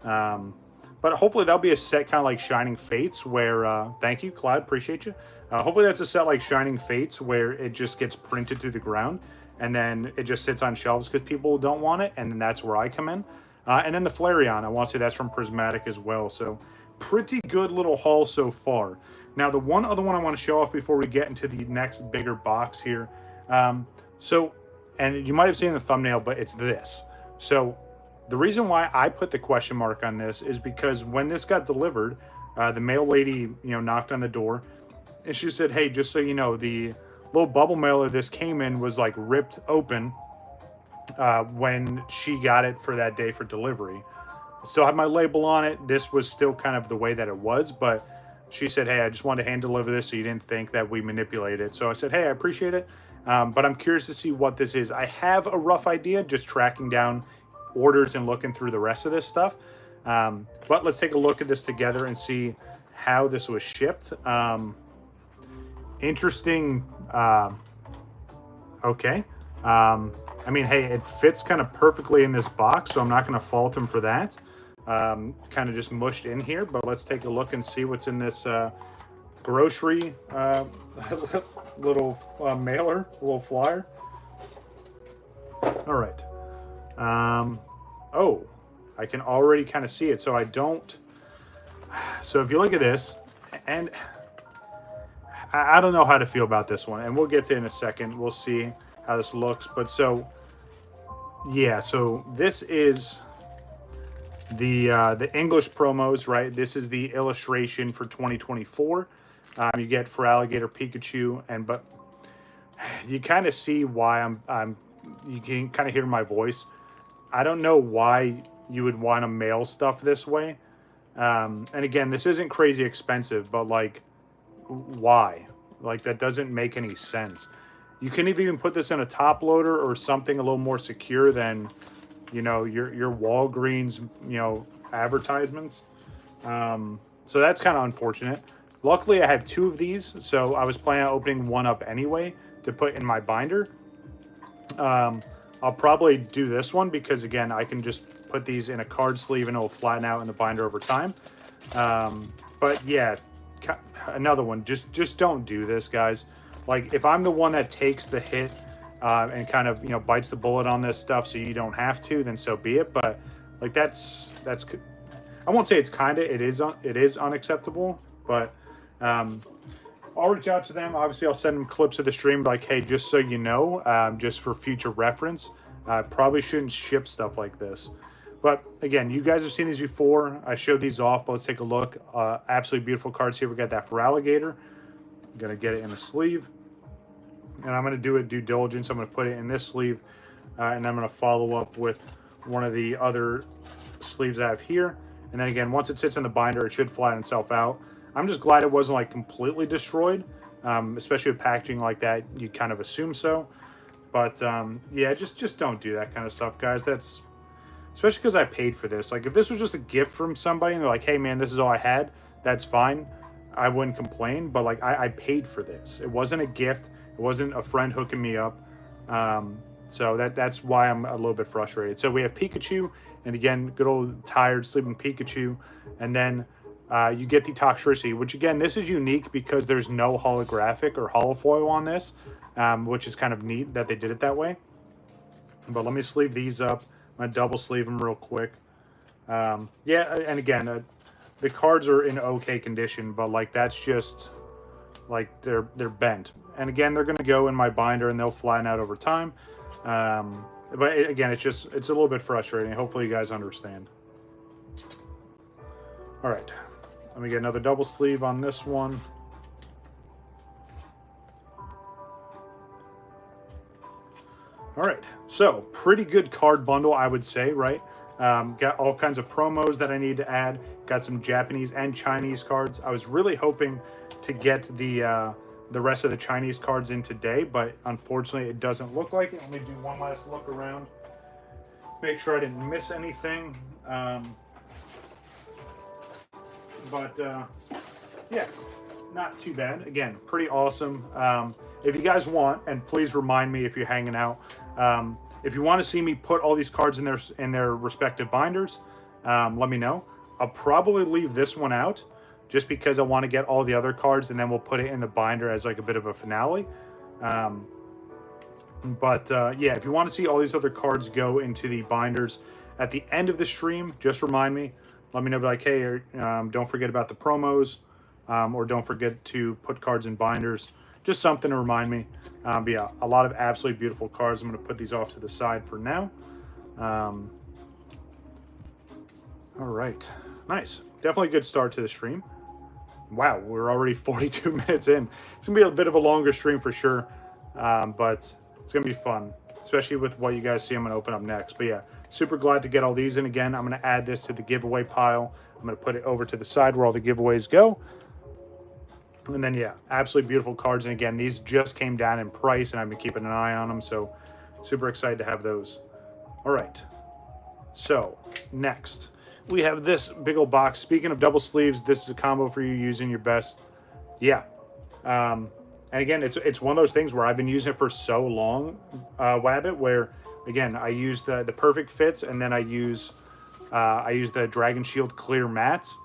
But hopefully that'll be a set kind of like Shining Fates where, thank you, Cloud, appreciate you. Hopefully that's a set like Shining Fates where it just gets printed through the ground and then it just sits on shelves because people don't want it, and then that's where I come in. And then the Flareon, I want to say that's from Prismatic as well. So pretty good little haul so far. Now the one other one I want to show off before we get into the next bigger box here. And you might have seen the thumbnail, but it's this. So the reason why I put the question mark on this is because when this got delivered, the mail lady, knocked on the door and she said, hey, just so you know, the little bubble mailer this came in was like ripped open when she got it for that day for delivery. I still had my label on it. This was still kind of the way that it was, but she said, hey, I just wanted to hand deliver this so you didn't think that we manipulated it. So I said, hey, I appreciate it. But I'm curious to see what this is. I have a rough idea, just tracking down orders and looking through the rest of this stuff. But let's take a look at this together and see how this was shipped. Interesting. Okay. I mean, hey, it fits kind of perfectly in this box, so I'm not going to fault him for that. Kind of just mushed in here, but let's take a look and see what's in this grocery little mailer, little flyer. All right. Oh, I can already kind of see it. So if you look at this, and I don't know how to feel about this one, and we'll get to it in a second. We'll see how this looks. But so, yeah, so this is the English promos, right? This is the illustration for 2024. You get for Alligator Pikachu, but you kind of see why you can kind of hear my voice. I don't know why you would want to mail stuff this way. And again, this isn't crazy expensive, but like, why? Like, that doesn't make any sense. You can even put this in a top loader or something a little more secure than, your Walgreens, advertisements. So that's kind of unfortunate. Luckily, I have two of these, so I was planning on opening one up anyway to put in my binder. I'll probably do this one because, again, I can just put these in a card sleeve and it'll flatten out in the binder over time. But yeah, another one. Just don't do this, guys. Like, if I'm the one that takes the hit and kind of, bites the bullet on this stuff so you don't have to, then so be it. But like, that's I won't say it's it is unacceptable, but I'll reach out to them. Obviously, I'll send them clips of the stream like, hey, just so you know, just for future reference, probably shouldn't ship stuff like this. But again, you guys have seen these before. I showed these off, but let's take a look. Absolutely beautiful cards here. We got that for Alligator. I'm going to get it in a sleeve. And I'm going to do it due diligence. I'm going to put it in this sleeve. And I'm going to follow up with one of the other sleeves I have here. And then again, once it sits in the binder, it should flatten itself out. I'm just glad it wasn't like completely destroyed, especially with packaging like that. You kind of assume so, but yeah, just don't do that kind of stuff, guys. That's especially because I paid for this. Like, if this was just a gift from somebody and they're like, hey man, this is all I had, that's fine. I wouldn't complain, but like, I paid for this. It wasn't a gift. It wasn't a friend hooking me up. So that's why I'm a little bit frustrated. So we have Pikachu, and again, good old tired sleeping Pikachu, and then you get the Toxtricity, which again, this is unique because there's no holographic or holofoil on this, which is kind of neat that they did it that way. But let me sleeve these up. I'm gonna double sleeve them real quick. Yeah, and again, the cards are in okay condition, but like, that's just like they're bent. And again, they're gonna go in my binder and they'll flatten out over time. But again, it's a little bit frustrating. Hopefully you guys understand. All right. Let me get another double sleeve on this one. All right, so pretty good card bundle, I would say, right? Got all kinds of promos that I need to add. Got some Japanese and Chinese cards. I was really hoping to get the rest of the Chinese cards in today, but unfortunately it doesn't look like it. Let me do one last look around. Make sure I didn't miss anything. But yeah, not too bad. Again, pretty awesome. If you guys want, and please remind me if you're hanging out, If you want to see me put all these cards in their respective binders, let me know. I'll probably leave this one out just because I want to get all the other cards, and then we'll put it in the binder as like a bit of a finale. Yeah, if you want to see all these other cards go into the binders at the end of the stream, just remind me. Let me know, like, hey, don't forget about the promos, or don't forget to put cards in binders. Just something to remind me. But yeah, a lot of absolutely beautiful cards. I'm going to put these off to the side for now. All right. Nice. Definitely a good start to the stream. Wow, we're already 42 minutes in. It's going to be a bit of a longer stream for sure, but it's going to be fun, especially with what you guys see I'm going to open up next. But yeah, super glad to get all these in again. I'm going to add this to the giveaway pile. I'm going to put it over to the side where all the giveaways go. And then, yeah, absolutely beautiful cards. And again, these just came down in price, and I've been keeping an eye on them, so super excited to have those. All right, so next we have this big old box. Speaking of double sleeves, this is a combo for you using your best. Yeah. And again, it's one of those things where I've been using it for so long, Wabbit, where, again, I use the perfect fits, and then I use the Dragon Shield clear mats.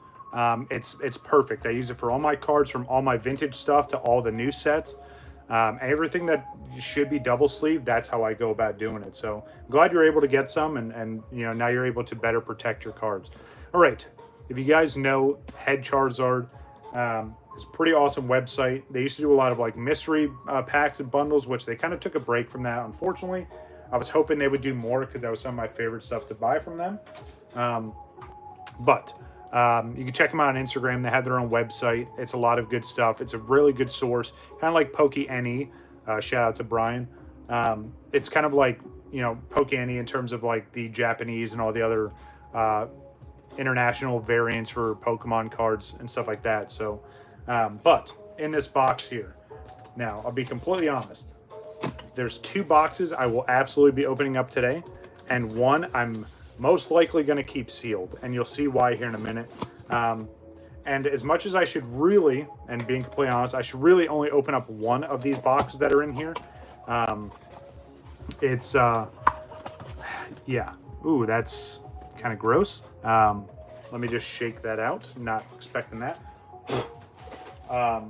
It's perfect. I use it for all my cards, from all my vintage stuff to all the new sets. Everything that should be double sleeve, that's how I go about doing it. So I'm glad you're able to get some, and you know, now you're able to better protect your cards. All right, if you guys know Head Charizard, it's a pretty awesome website. They used to do a lot of like mystery packs and bundles, which they kind of took a break from that, unfortunately. I was hoping they would do more because that was some of my favorite stuff to buy from them. You can check them out on Instagram. They have their own website. It's a lot of good stuff. It's a really good source, kind of like PokeNE. Shout out to Brian. It's kind of like, you know, PokeNE in terms of like the Japanese and all the other international variants for Pokemon cards and stuff like that. So, but in this box here, now I'll be completely honest. There's 2 boxes I will absolutely be opening up today, and one I'm most likely going to keep sealed, and you'll see why here in a minute. And as much as I should really, and being completely honest, I should really only open up one of these boxes that are in here. Yeah. Ooh, that's kind of gross. Let me just shake that out. Not expecting that. All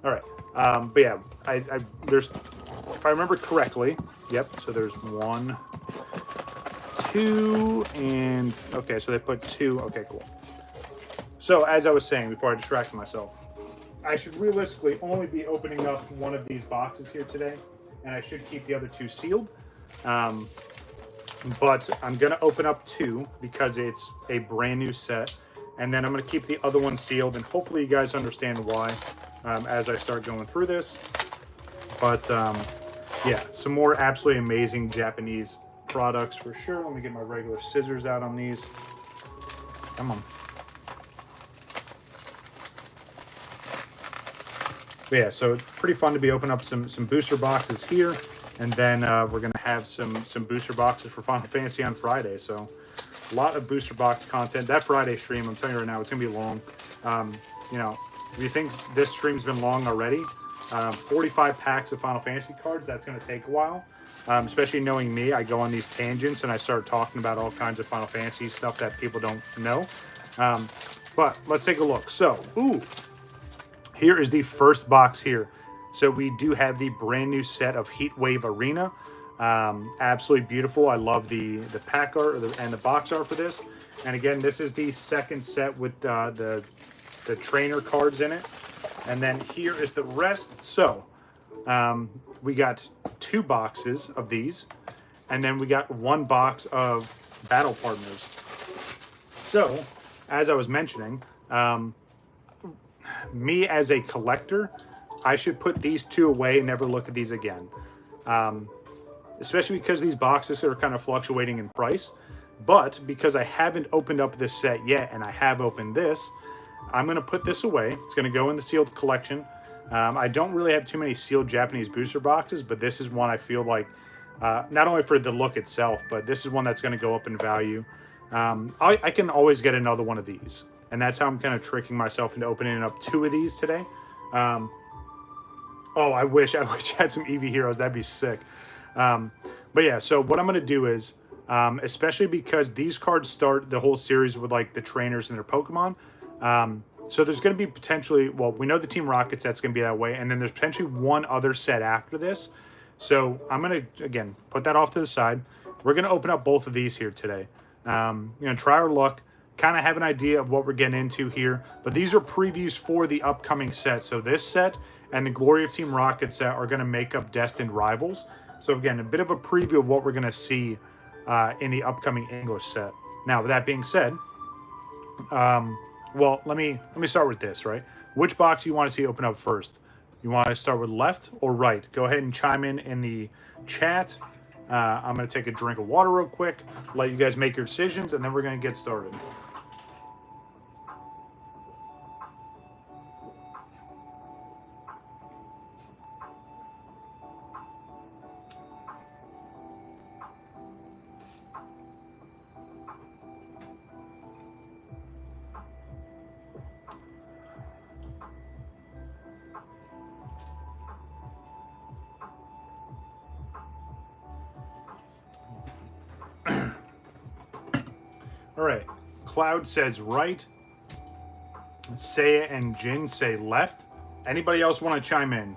right. But yeah, there's, if I remember correctly, yep. So there's 1, 2, and okay, so they put 2. Okay, cool. So as I was saying before I distracted myself, I should realistically only be opening up one of these boxes here today, and I should keep the other 2 sealed. But I'm gonna open up 2 because it's a brand new set, and then I'm gonna keep the other one sealed, and hopefully you guys understand why as I start going through this. But yeah, some more absolutely amazing Japanese products for sure. Let me get my regular scissors out on these. Come on. But yeah, so it's pretty fun to be opening up some booster boxes here, and then we're gonna have some booster boxes for Final Fantasy on Friday. So a lot of booster box content. That Friday stream, I'm telling you right now, it's gonna be long. You know, if you think this stream's been long already, 45 packs of Final Fantasy cards, that's gonna take a while. Especially knowing me, I go on these tangents and I start talking about all kinds of Final Fantasy stuff that people don't know. But let's take a look. So, ooh, here is the first box here. So we do have the brand new set of Heatwave Arena. Absolutely beautiful. I love the pack art and the box art for this. And again, this is the second set with the trainer cards in it. And then here is the rest. So we got 2 boxes of these, and then we got 1 box of battle partners. So as I was mentioning, me as a collector, I should put these 2 away and never look at these again. Especially because these boxes are kind of fluctuating in price. But because I haven't opened up this set yet, and I have opened this, I'm going to put this away. It's going to go in the sealed collection. I don't really have too many sealed Japanese booster boxes, but this is one I feel like, not only for the look itself, but this is one that's going to go up in value. I can always get another one of these, and that's how I'm kind of tricking myself into opening up 2 of these today. Oh, I wish I had some Eevee Heroes. That'd be sick. But yeah, so what I'm going to do is, especially because these cards start the whole series with like the trainers and their Pokemon. So there's going to be potentially, well, we know the Team Rocket set's going to be that way, and then there's potentially one other set after this. So I'm going to, again, put that off to the side. We're going to open up both of these here today. Try our luck, kind of have an idea of what we're getting into here. But these are previews for the upcoming set. So this set and the Glory of Team Rocket set are going to make up Destined Rivals. So again, a bit of a preview of what we're going to see in the upcoming English set. Now, with that being said, well, let me start with this, right? Which box do you want to see open up first? You want to start with left or right? Go ahead and chime in the chat. I'm going to take a drink of water real quick, let you guys make your decisions, and then we're going to get started. All right, Cloud says right. Saya and Jin say left. Anybody else want to chime in?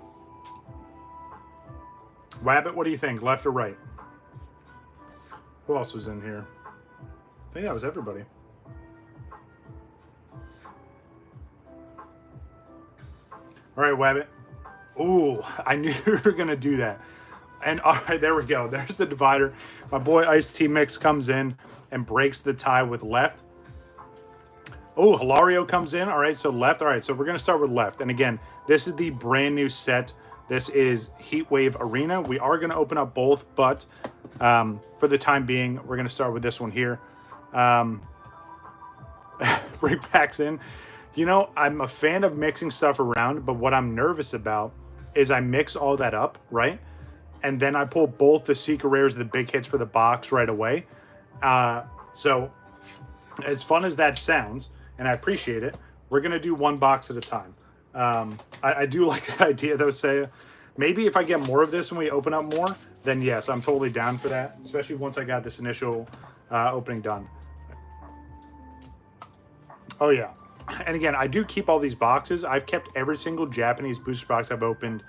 Wabbit, what do you think? Left or right? Who else was in here? I think that was everybody. All right, Wabbit. Ooh, I knew you were going to do that. And all right, there we go. There's the divider. My boy Ice Tea Mix comes in and breaks the tie with left. Oh, Hilario comes in. All right, so left. All right, so we're going to start with left. And again, this is the brand new set. This is Heatwave Arena. We are going to open up both, but for the time being, we're going to start with this one here. Bring packs in. You know, I'm a fan of mixing stuff around, but what I'm nervous about is I mix all that up, right? And then I pull both the Secret Rares and the big hits for the box right away. So as fun as that sounds, and I appreciate it, we're going to do one box at a time. I do like that idea, though, Saya. Maybe if I get more of this and we open up more, then yes, I'm totally down for that, especially once I got this initial opening done. Oh, yeah. And again, I do keep all these boxes. I've kept every single Japanese booster box I've opened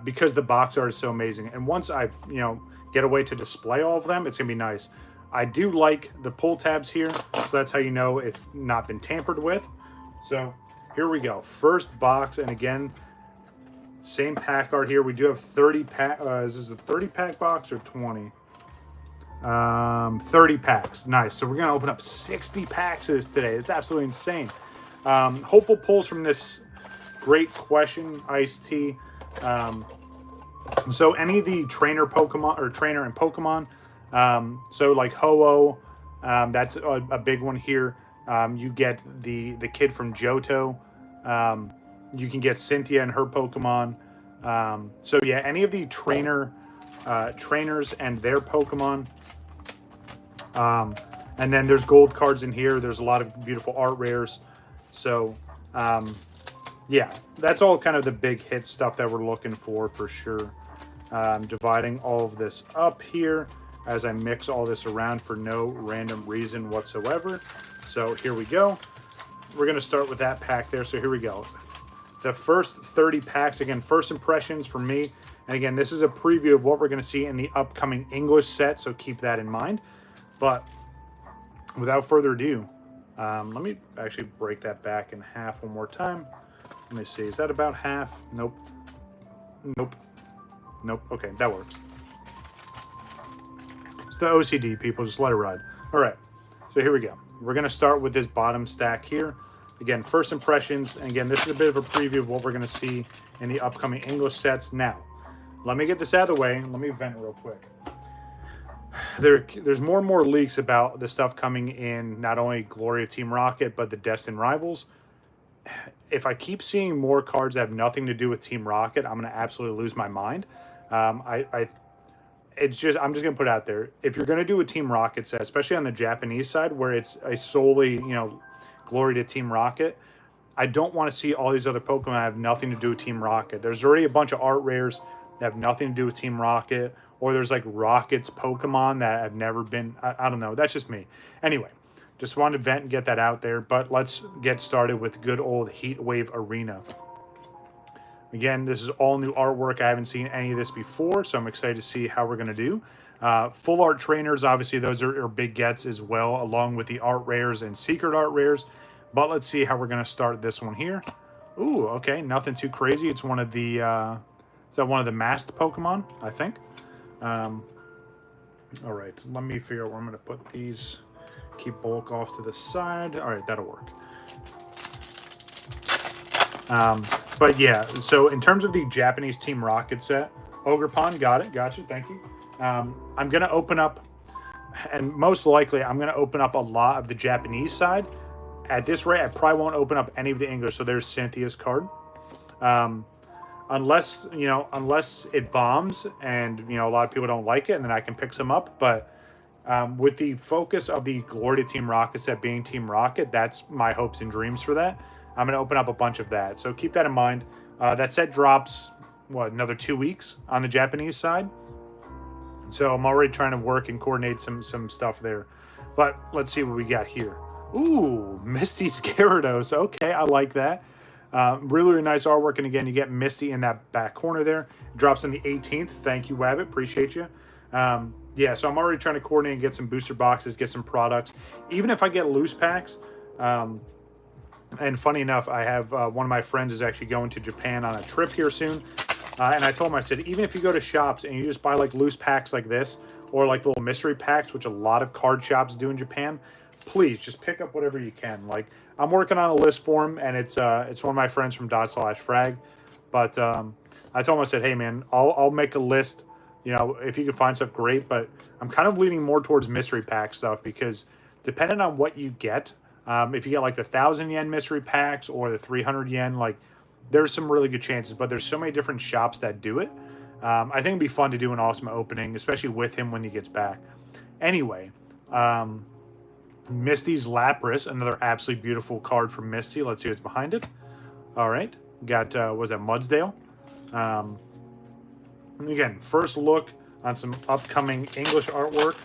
because the box art is so amazing. And once I, get a way to display all of them, it's going to be nice. I do like the pull tabs here, so that's how you know it's not been tampered with. So here we go. First box, and again, same pack art here. We do have 30 pack. Is this a 30 pack box or 20? 30 packs. Nice. So we're going to open up 60 packs of this today. It's absolutely insane. Hopeful pulls from this great question, Ice Tea. So any of the trainer Pokemon or trainer and Pokemon, so like Ho-Oh, that's a big one here. You get the kid from Johto. You can get Cynthia and her Pokemon. So yeah, any of the trainers and their Pokemon. And then there's gold cards in here. There's a lot of beautiful art rares. So yeah, that's all kind of the big hit stuff that we're looking for sure. Dividing all of this up here as I mix all this around for no random reason whatsoever. So here we go. We're going to start with that pack there. So here we go. The first 30 packs, again, first impressions for me. And again, this is a preview of what we're going to see in the upcoming English set, so keep that in mind. But without further ado, let me actually break that back in half one more time. Let me see. Is that about half? Nope. Nope. Nope. Okay, that works. It's the OCD, people. Just let it ride. All right. So here we go. We're going to start with this bottom stack here. Again, first impressions. And again, this is a bit of a preview of what we're going to see in the upcoming English sets. Now, let me get this out of the way. Let me vent real quick. There's more and more leaks about the stuff coming in, not only Glory of Team Rocket, but the Destined Rivals. If I keep seeing more cards that have nothing to do with Team Rocket, I'm going to absolutely lose my mind. I'm just going to put it out there. If you're going to do a Team Rocket set, especially on the Japanese side, where it's a solely, Glory to Team Rocket, I don't want to see all these other Pokemon that have nothing to do with Team Rocket. There's already a bunch of art rares that have nothing to do with Team Rocket, or there's like Rockets Pokemon that have never been, I don't know, that's just me. Anyway, just wanted to vent and get that out there, but let's get started with good old Heat Wave Arena. Again, this is all new artwork. I haven't seen any of this before, so I'm excited to see how we're going to do. Full art trainers, obviously, those are big gets as well, along with the art rares and secret art rares. But let's see how we're going to start this one here. Ooh, okay, nothing too crazy. It's one of the, is that one of the masked Pokemon, I think? All right, let me figure out where I'm going to put these. Keep bulk off to the side. All right, that'll work. But yeah, so in terms of the Japanese Team Rocket set, Ogerpon, got it, gotcha, thank you. I'm going to open up, and most likely I'm going to open up a lot of the Japanese side. At this rate, I probably won't open up any of the English, so there's Cynthia's card. Unless it bombs and, a lot of people don't like it, and then I can pick some up. But with the focus of the Glory to Team Rocket set being Team Rocket, that's my hopes and dreams for that. I'm going to open up a bunch of that. So keep that in mind. That set drops, another 2 weeks on the Japanese side. So I'm already trying to work and coordinate some stuff there. But let's see what we got here. Ooh, Misty's Gyarados. Okay, I like that. Really, really nice artwork. And again, you get Misty in that back corner there. It drops on the 18th. Thank you, Wabbit. Appreciate you. Yeah, so I'm already trying to coordinate and get some booster boxes, get some products. Even if I get loose packs, and funny enough, I have one of my friends is actually going to Japan on a trip here soon. And I told him, I said, even if you go to shops and you just buy like loose packs like this, or like little mystery packs, which a lot of card shops do in Japan, please just pick up whatever you can. Like, I'm working on a list for him, and it's one of my friends from /frag. But I told him, I said, hey man, I'll make a list. If you can find stuff, great. But I'm kind of leaning more towards mystery pack stuff, because depending on what you get, if you get like the 1,000 yen mystery packs or the 300 yen, like there's some really good chances. But there's so many different shops that do it. I think it'd be fun to do an awesome opening, especially with him when he gets back. Anyway, Misty's Lapras, another absolutely beautiful card from Misty. Let's see what's behind it. All right, got was that Mudsdale? Again, first look on some upcoming English artwork.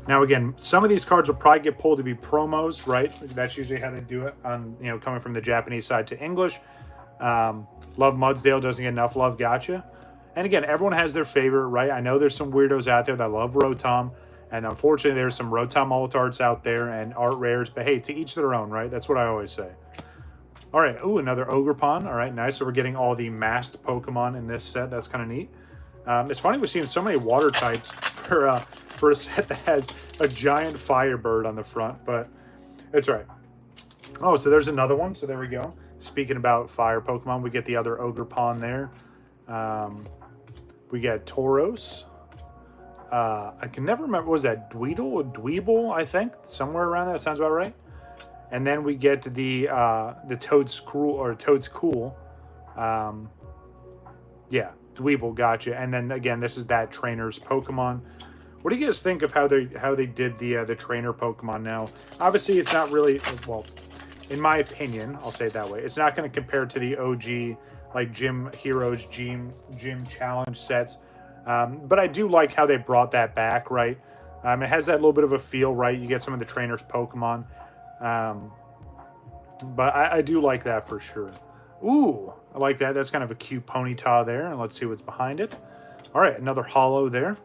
Now, again, some of these cards will probably get pulled to be promos, right? That's usually how they do it on, coming from the Japanese side to English. Love Mudsdale, doesn't get enough love, gotcha. And again, everyone has their favorite, right? I know there's some weirdos out there that love Rotom, and unfortunately there's some Rotom Altarts out there and art rares, but hey, to each their own, right? That's what I always say. All right, ooh, another Ogerpon. All right, nice. So we're getting all the masked Pokemon in this set. That's kind of neat. It's funny we're seeing so many water types for a set that has a giant Firebird on the front, but it's all right. Oh, so there's another one. So there we go. Speaking about fire Pokemon, we get the other Ogerpon there. We get Tauros. I can never remember. Was that Dweedle or Dweeble? I think somewhere around that sounds about right. And then we get the Toadskool. Yeah, Dweeble, gotcha. And then again, this is that trainer's Pokemon. What do you guys think of how they did the trainer Pokemon now? Obviously, it's not really, well, in my opinion, I'll say it that way. It's not going to compare to the OG like Gym Heroes, Gym Challenge sets. But I do like how they brought that back, right? It has that little bit of a feel, right? You get some of the trainers Pokemon. But I do like that for sure. Ooh, I like that. That's kind of a cute Ponyta there. And let's see what's behind it. All right, another holo there.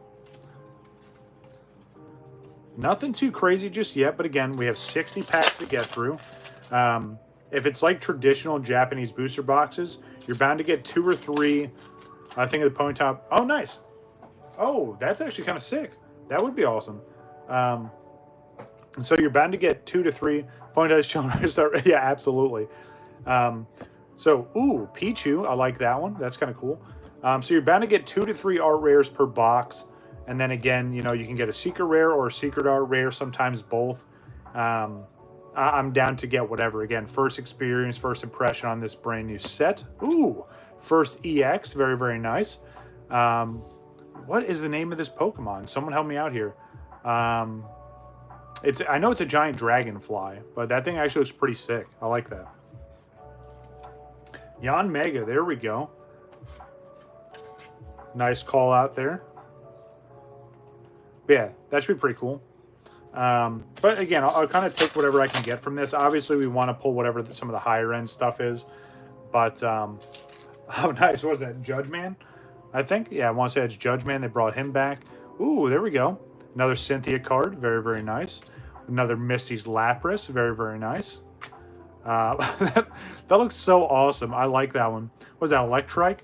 Nothing too crazy just yet, but again, we have 60 packs to get through. If it's like traditional Japanese booster boxes, you're bound to get 2 or 3, I think, of the Ponyta. Oh, nice. Oh, that's actually kind of sick. That would be awesome. So you're bound to get 2 to 3 Ponyta's children. Yeah, absolutely. So, ooh, Pichu. I like that one. That's kind of cool. So you're bound to get 2 to 3 art rares per box. And then again, you can get a secret rare or a secret art rare, sometimes both. I'm down to get whatever. Again, first experience, first impression on this brand new set. Ooh, first EX. Very, very nice. What is the name of this Pokemon? Someone help me out here. I know it's a giant dragonfly, but that thing actually looks pretty sick. I like that. Yan Mega, there we go. Nice call out there. But yeah, that should be pretty cool. But again, I'll kind of take whatever I can get from this. Obviously, we want to pull whatever some of the higher end stuff is. But how nice was that? Judge Man, I think. Yeah, I want to say it's Judge Man. They brought him back. Ooh, there we go. Another Cynthia card. Very, very nice. Another Misty's Lapras. Very, very nice. That looks so awesome. I like that one. What was that, Electrike?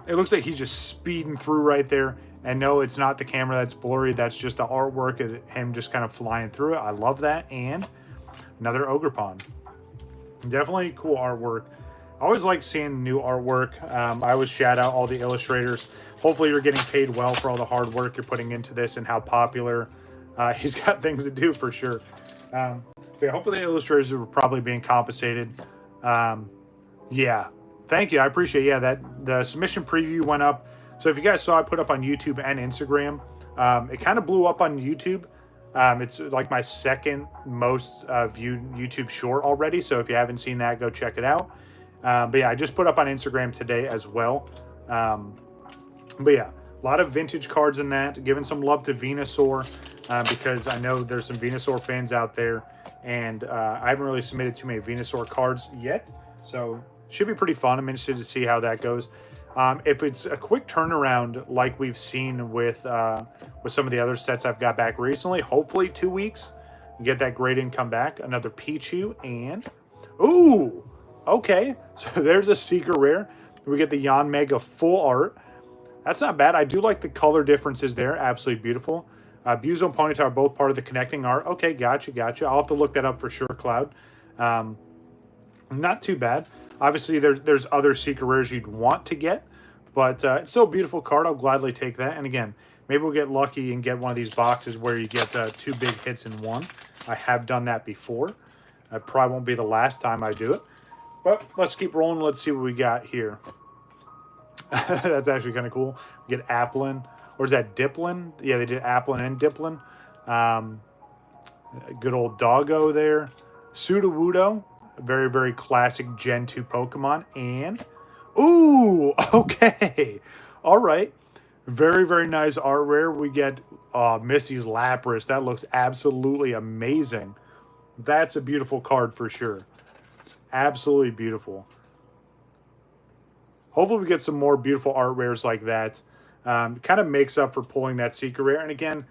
It looks like he's just speeding through right there. And no, it's not the camera that's blurry. That's just the artwork of him just kind of flying through it. I love that. And another Ogerpon. Definitely cool artwork. I always like seeing new artwork. I always shout out all the illustrators. Hopefully you're getting paid well for all the hard work you're putting into this and how popular he's got things to do for sure. But hopefully the illustrators are probably being compensated. Yeah, thank you. I appreciate it. Yeah, that the submission preview went up. So if you guys saw, I put up on YouTube and Instagram. It kind of blew up on YouTube. It's like my second most viewed YouTube short already. So if you haven't seen that, go check it out. But yeah, I just put up on Instagram today as well. But yeah, a lot of vintage cards in that. Giving some love to Venusaur because I know there's some Venusaur fans out there. And I haven't really submitted too many Venusaur cards yet. So should be pretty fun. I'm interested to see how that goes. If it's a quick turnaround like we've seen with some of the other sets I've got back recently, hopefully 2 weeks, get that grade and come back. Another Pichu and... Ooh! Okay, so there's a secret rare. We get the Yanmega full art. That's not bad. I do like the color differences there. Absolutely beautiful. Buzo and Ponyta are both part of the connecting art. Okay, gotcha. I'll have to look that up for sure, Cloud. Not too bad. Obviously, there's other secret rares you'd want to get, but it's still a beautiful card. I'll gladly take that. And again, maybe we'll get lucky and get one of these boxes where you get 2 big hits in one. I have done that before. It probably won't be the last time I do it. But let's keep rolling. Let's see what we got here. That's actually kind of cool. We get Applin. Or is that Diplin? Yeah, they did Applin and Diplin. Good old Doggo there. Sudowoodo. Very, very classic Gen 2 Pokemon. And, ooh, okay. All right. Very, very nice art rare. We get Misty's Lapras. That looks absolutely amazing. That's a beautiful card for sure. Absolutely beautiful. Hopefully we get some more beautiful art rares like that. Kind of makes up for pulling that secret rare. And again,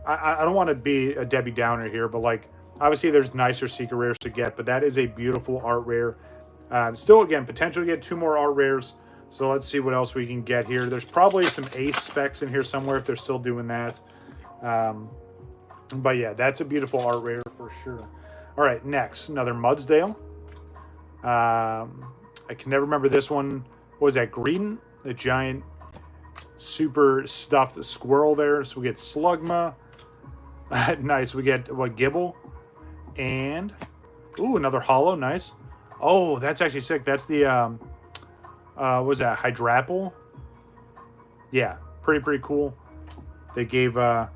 I don't want to be a Debbie Downer here, but like, obviously there's nicer secret rares to get, but that is a beautiful art rare. Still, again, potentially get 2 more art rares. So let's see what else we can get here. There's probably some ace specs in here somewhere if they're still doing that. But yeah, that's a beautiful art rare for sure. All right, next, another Mudsdale. I can never remember this one. What was that? Greedent? The giant super stuffed squirrel there. So we get Slugma. Nice. We get, what, Gibble? And, ooh, another holo. Nice. Oh, that's actually sick. That's the, what was that? Hydrapple? Yeah, pretty cool. They gave, that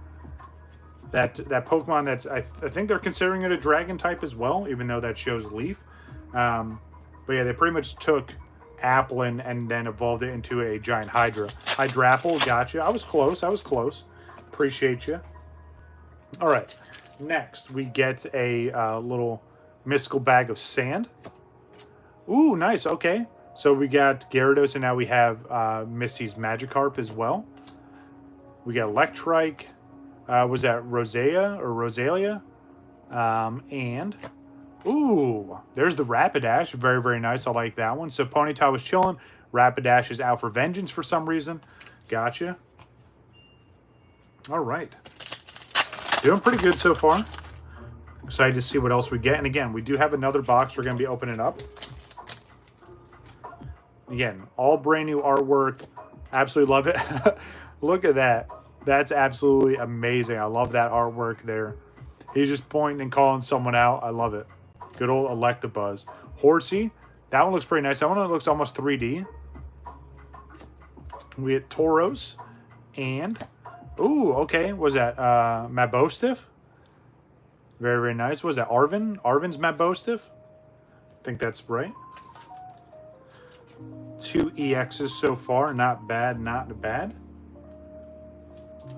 Pokemon that's, I think they're considering it a dragon type as well, even though that shows Leaf. But yeah, they pretty much took Applin and then evolved it into a giant Hydra. Hydrapple, gotcha. I was close. Appreciate you. All right, next we get a little mystical bag of sand. Ooh, nice. Okay, so we got Gyarados, and now we have Misty's Magikarp as well. We got Electrike. Was that Rosalia? And ooh, there's the Rapidash. Very, very nice. I like that one. So Ponyta was chilling. Rapidash is out for vengeance for some reason. Gotcha. All right. Doing pretty good so far. Excited to see what else we get. And again, we do have another box we're going to be opening up. Again, all brand new artwork. Absolutely love it. Look at that. That's absolutely amazing. I love that artwork there. He's just pointing and calling someone out. I love it. Good old Electabuzz. Horsey. That one looks pretty nice. That one looks almost 3D. We get Tauros. And, ooh, okay. Was that Mabostiff? Very, very nice. Was that Arvin's Mabostiff? I think that's right. 2 EXs so far. Not bad, not bad.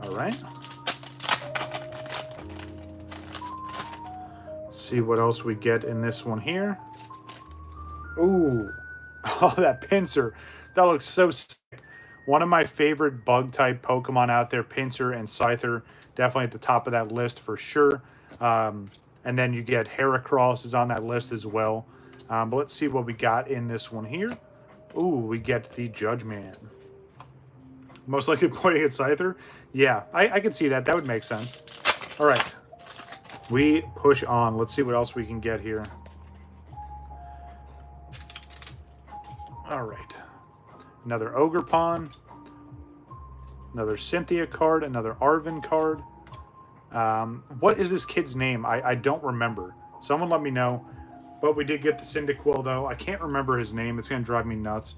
All right. Let's see what else we get in this one here. Ooh. Oh, that Pinsir. That looks so sick. One of my favorite bug-type Pokemon out there, Pinsir and Scyther. Definitely at the top of that list for sure. And then you get Heracross is on that list as well. But let's see what we got in this one here. Ooh, we get the Judge Man. Most likely pointing at Scyther. Yeah, I could see that. That would make sense. All right. We push on. Let's see what else we can get here. All right. Another Ogerpon. Another Cynthia card. Another Arven card. What is this kid's name? I don't remember. Someone let me know. But we did get the Cyndaquil, though. I can't remember his name. It's going to drive me nuts.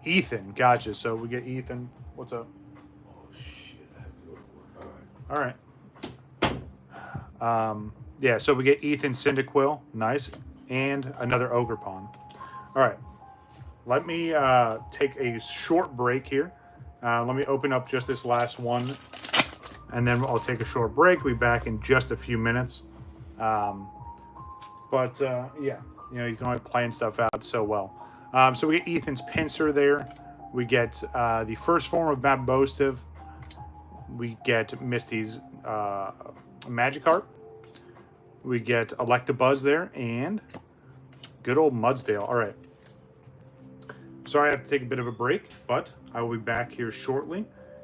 Ethan. Gotcha. So we get Ethan. What's up? Oh, shit. I have to go to work. All right. Yeah, so we get Ethan Cyndaquil. Nice. And another Ogerpon. All right. Let me take a short break here. Let me open up just this last one. And then I'll take a short break. We'll be back in just a few minutes. Yeah, you know, you can only plan stuff out so well. So we get Ethan's Pinsir there. We get the first form of Mabostive. We get Misty's Magikarp. We get Electabuzz there. And good old Mudsdale. All right. Sorry I have to take a bit of a break, but I will be back here shortly.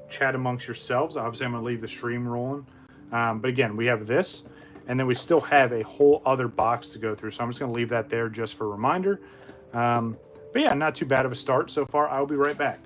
Chat amongst yourselves. Obviously, I'm going to leave the stream rolling. But again, we have this. And then we still have a whole other box to go through. So I'm just going to leave that there just for a reminder. But yeah, not too bad of a start so far. I'll be right back.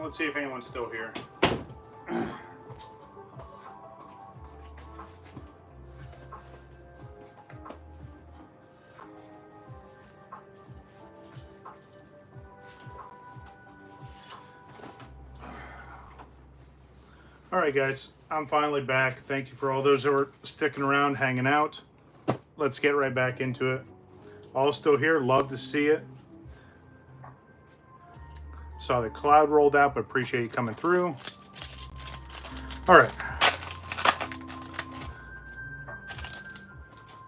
let's see if anyone's still here. All right, guys, I'm finally back. Thank you for all those that were sticking around, hanging out. Let's get right back into it. All still here. Love to see it. Saw the cloud rolled out, but appreciate you coming through. All right.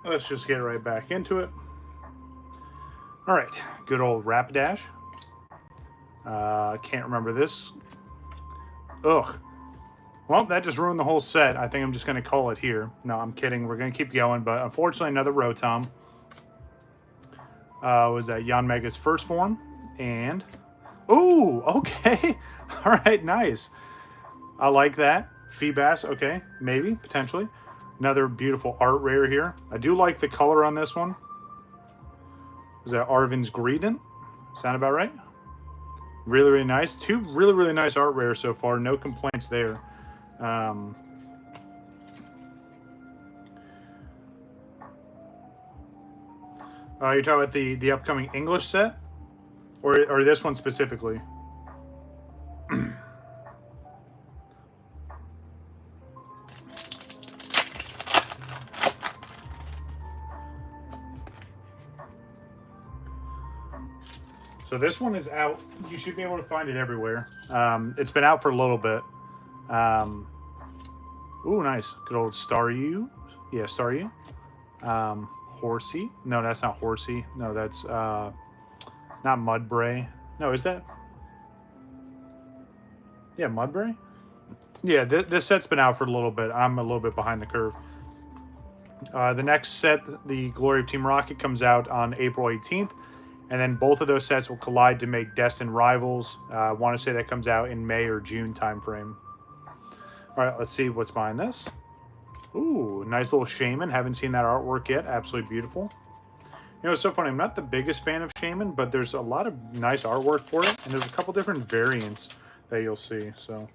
Let's just get right back into it. All right. Good old Rapidash. Can't remember this. Ugh. Well, that just ruined the whole set. I think I'm just going to call it here. No, I'm kidding. We're going to keep going, but unfortunately, another Rotom. Was that Yanmega's first form? And... Ooh, okay. All right, nice. I like that. Feebas, okay. Maybe, potentially. Another beautiful art rare here. I do like the color on this one. Was that Arvin's Greedent? Sound about right? Really, really nice. Two really, really nice art rares so far. No complaints there. You're talking about the upcoming English set? Or this one specifically? So this one is out. You should be able to find it everywhere. It's been out for a little bit. Ooh, nice. Good old Staryu. Yeah, Staryu. Horsey. No, that's not Horsey. No, that's not Mudbray. No, is that? Yeah, Mudbray? Yeah, this set's been out for a little bit. I'm a little bit behind the curve. The next set, the Glory of Team Rocket, comes out on April 18th. And then both of those sets will collide to make Destined Rivals. I want to say that comes out in May or June timeframe. All right, let's see what's behind this. Ooh, nice little Shaman. Haven't seen that artwork yet. Absolutely beautiful. You know, it's so funny. I'm not the biggest fan of Shaman, but there's a lot of nice artwork for it. And there's a couple different variants that you'll see. So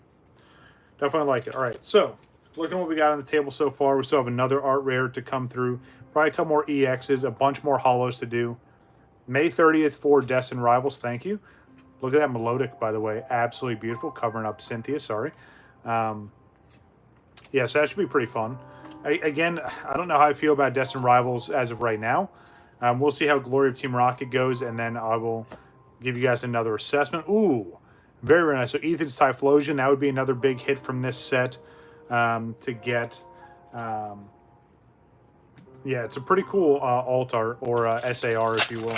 definitely like it. All right, so looking at what we got on the table so far, we still have another art rare to come through. Probably a couple more EXs, a bunch more holos to do. May 30th for Destined Rivals. Thank you. Look at that Melodic, by the way. Absolutely beautiful. Covering up Cynthia. Sorry. Yeah, so that should be pretty fun. Again, I don't know how I feel about Destined Rivals as of right now. We'll see how Glory of Team Rocket goes, and then I will give you guys another assessment. Ooh, very, very nice. So Ethan's Typhlosion, that would be another big hit from this set to get. Yeah, it's a pretty cool alt art, or SAR, if you will.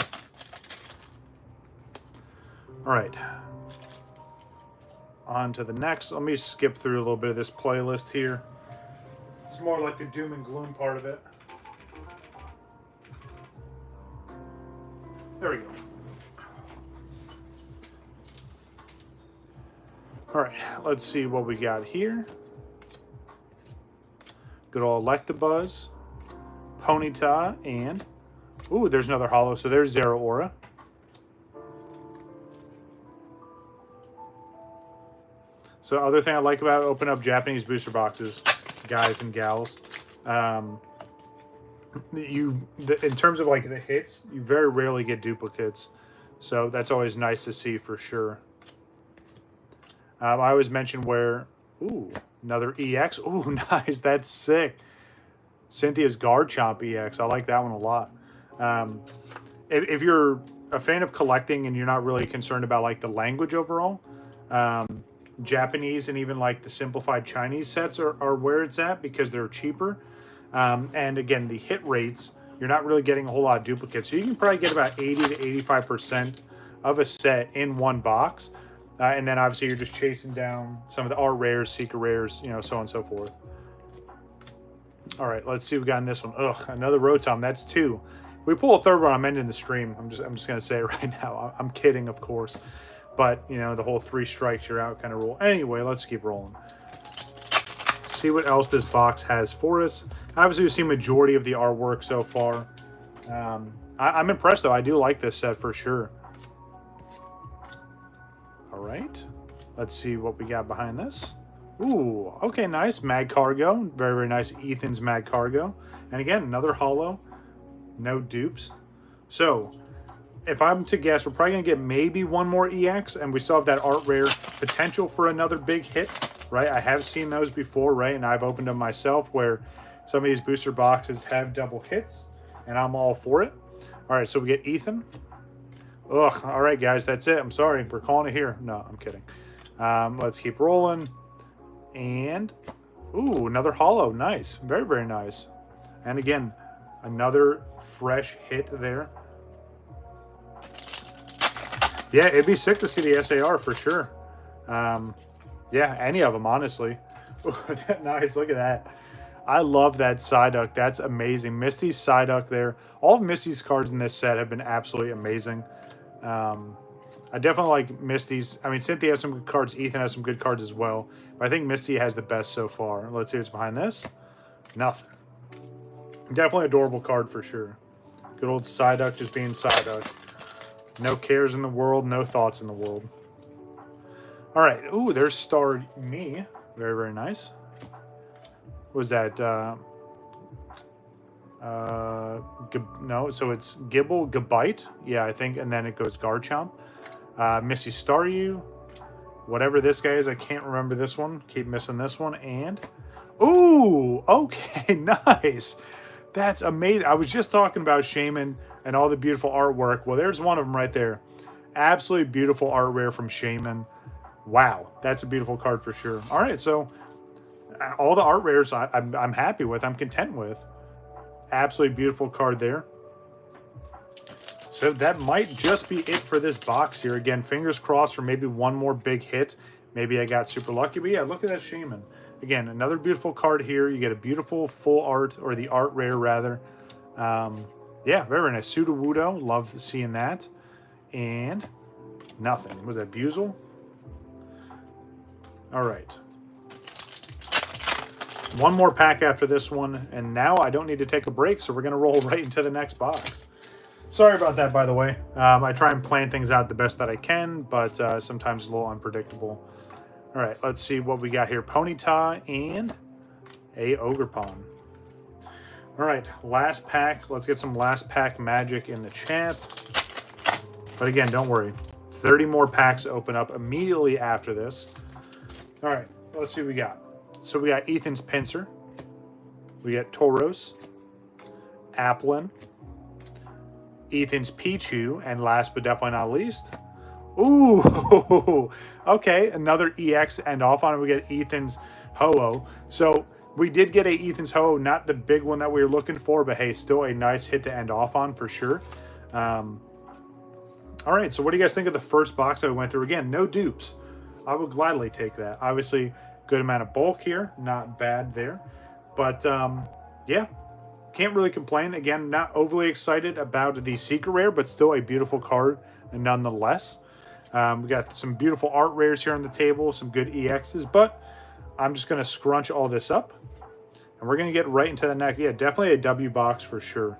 All right. On to the next. Let me skip through a little bit of this playlist here. It's more like the doom and gloom part of it. There we go. All right, let's see what we got here. Good old Electabuzz, Ponyta, and... Ooh, there's another holo. So there's Zero Aura. So other thing I like about open up Japanese booster boxes, guys and gals, in terms of like the hits, you very rarely get duplicates. So that's always nice to see for sure. I always mention where, ooh, another EX. Ooh, nice. That's sick. Cynthia's Garchomp EX. I like that one a lot. If you're a fan of collecting and you're not really concerned about like the language overall, Japanese and even like the simplified Chinese sets are where it's at because they're cheaper. And again, the hit rates, you're not really getting a whole lot of duplicates. So you can probably get about 80 to 85% of a set in one box. And then obviously you're just chasing down some of the art rares, secret rares, you know, so on and so forth. All right, let's see what we got in this one. Ugh, another Rotom. That's two. If we pull a third one, I'm ending the stream. I'm just gonna say it right now. I'm kidding, of course. But, you know, the whole 3 strikes, you're out kind of rule. Anyway, let's keep rolling. See what else this box has for us. Obviously, we've seen majority of the artwork so far. I'm impressed, though. I do like this set for sure. All right. Let's see what we got behind this. Ooh, okay, nice. Mag Cargo. Very, very nice. Ethan's Mag Cargo. And again, another holo. No dupes. So, if I'm to guess, we're probably going to get maybe one more EX, and we still have that art rare potential for another big hit, right? I have seen those before, right? And I've opened them myself where some of these booster boxes have double hits, and I'm all for it. All right, so we get Ethan. Ugh, all right, guys, that's it. I'm sorry. We're calling it here. No, I'm kidding. Let's keep rolling. And, ooh, another holo. Nice. Very, very nice. And again, another fresh hit there. Yeah, it'd be sick to see the SAR for sure. Yeah, any of them, honestly. Nice, look at that. I love that Psyduck. That's amazing. Misty's Psyduck there. All of Misty's cards in this set have been absolutely amazing. I definitely like Misty's. I mean, Cynthia has some good cards. Ethan has some good cards as well. But I think Misty has the best so far. Let's see what's behind this. Nothing. Definitely adorable card for sure. Good old Psyduck just being Psyduck. No cares in the world, no thoughts in the world. All right. Ooh, there's Star Me. Very, very nice. What was that? No, so it's Gibble, Gabite. Yeah, I think. And then it goes Garchomp. Missy Staryu. Whatever this guy is, I can't remember this one. Keep missing this one. And, ooh, okay, nice. That's amazing. I was just talking about Shaman and all the beautiful artwork. Well, there's one of them right there. Absolutely beautiful art rare from Shaman. Wow, that's a beautiful card for sure. All right, so all the art rares I'm happy with. I'm content with. Absolutely beautiful card there. So that might just be it for this box here. Again, fingers crossed for maybe one more big hit. Maybe I got super lucky. But yeah, look at that Shaman. Again, another beautiful card here. You get a beautiful full art, or the art rare rather. Yeah, very nice. Sudowoodo, love seeing that. And nothing. Was that Buzel? All right. One more pack after this one, and now I don't need to take a break, so we're going to roll right into the next box. Sorry about that, by the way. I try and plan things out the best that I can, but sometimes it's a little unpredictable. All right, let's see what we got here. Ponyta and a Ogerpon. All right, last pack. Let's get some last pack magic in the chat. But again, don't worry. 30 more packs open up immediately after this. All right, let's see what we got. So we got Ethan's Pinsir. We got Tauros. Applin. Ethan's Pichu. And last but definitely not least, ooh, okay, another EX end off on it. We get Ethan's Ho-Oh. So we did get a Ethan's Ho-Oh, not the big one that we were looking for, but hey, still a nice hit to end off on for sure. All right, so what do you guys think of the first box that we went through? Again, no dupes. I would gladly take that. Obviously, good amount of bulk here. Not bad there. But, yeah, can't really complain. Again, not overly excited about the secret rare, but still a beautiful card nonetheless. We got some beautiful art rares here on the table, some good EXs, but I'm just going to scrunch all this up, and we're going to get right into the next. Yeah, definitely a W box for sure.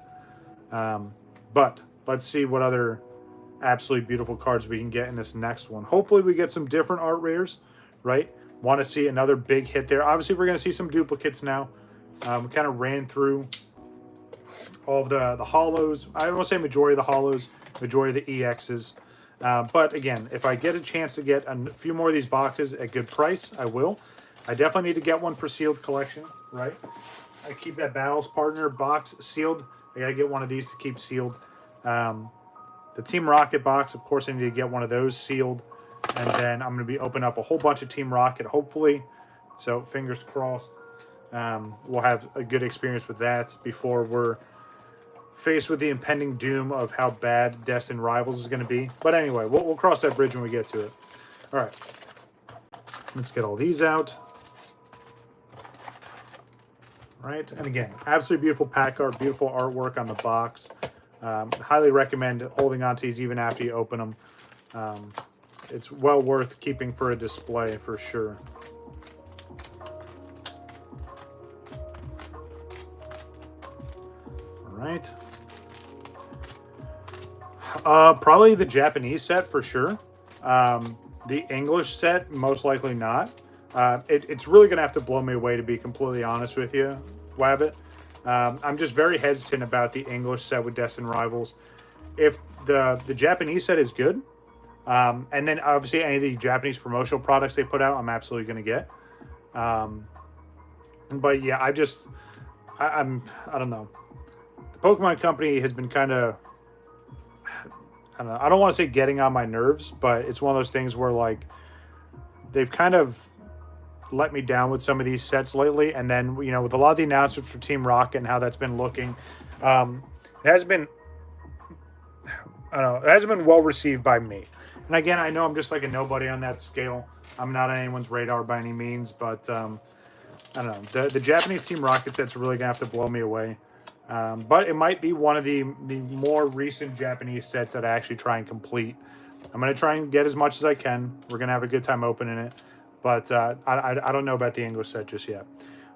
But let's see what other absolutely beautiful cards we can get in this next one. Hopefully we get some different art rares, right? Want to see another big hit there. Obviously, we're going to see some duplicates now. We kind of ran through all of the holos. I won't say majority of the holos, majority of the EXs. But again, if I get a chance to get a few more of these boxes at a good price, I will. I definitely need to get one for sealed collection, right? I keep that Battles Partner box sealed. I gotta get one of these to keep sealed. The Team Rocket box, of course, I need to get one of those sealed. And then I'm going to be opening up a whole bunch of Team Rocket, hopefully. So fingers crossed. We'll have a good experience with that before we're faced with the impending doom of how bad Destined Rivals is going to be. But anyway, we'll cross that bridge when we get to it. All right. Let's get all these out. All right. And again, absolutely beautiful pack art, beautiful artwork on the box. Highly recommend holding on to these even after you open them. It's well worth keeping for a display for sure. All right. Probably the Japanese set for sure. The English set, most likely not. It's really going to have to blow me away, to be completely honest with you, Wabbit. I'm just very hesitant about the English set with Destined Rivals. If the Japanese set is good, and then obviously any of the Japanese promotional products they put out, I'm absolutely going to get. But yeah, I don't know. The Pokemon Company has been kind of, I don't know, I don't want to say getting on my nerves, but it's one of those things where like they've kind of let me down with some of these sets lately. And then, you know, with a lot of the announcements for Team Rocket and how that's been looking, it hasn't been, I don't know, it hasn't been well received by me. And again, I know I'm just like a nobody on that scale. I'm not on anyone's radar by any means, but I don't know. The Japanese Team Rocket set's really gonna have to blow me away. But it might be one of the more recent Japanese sets that I actually try and complete. I'm going to try and get as much as I can. We're going to have a good time opening it. But I don't know about the English set just yet.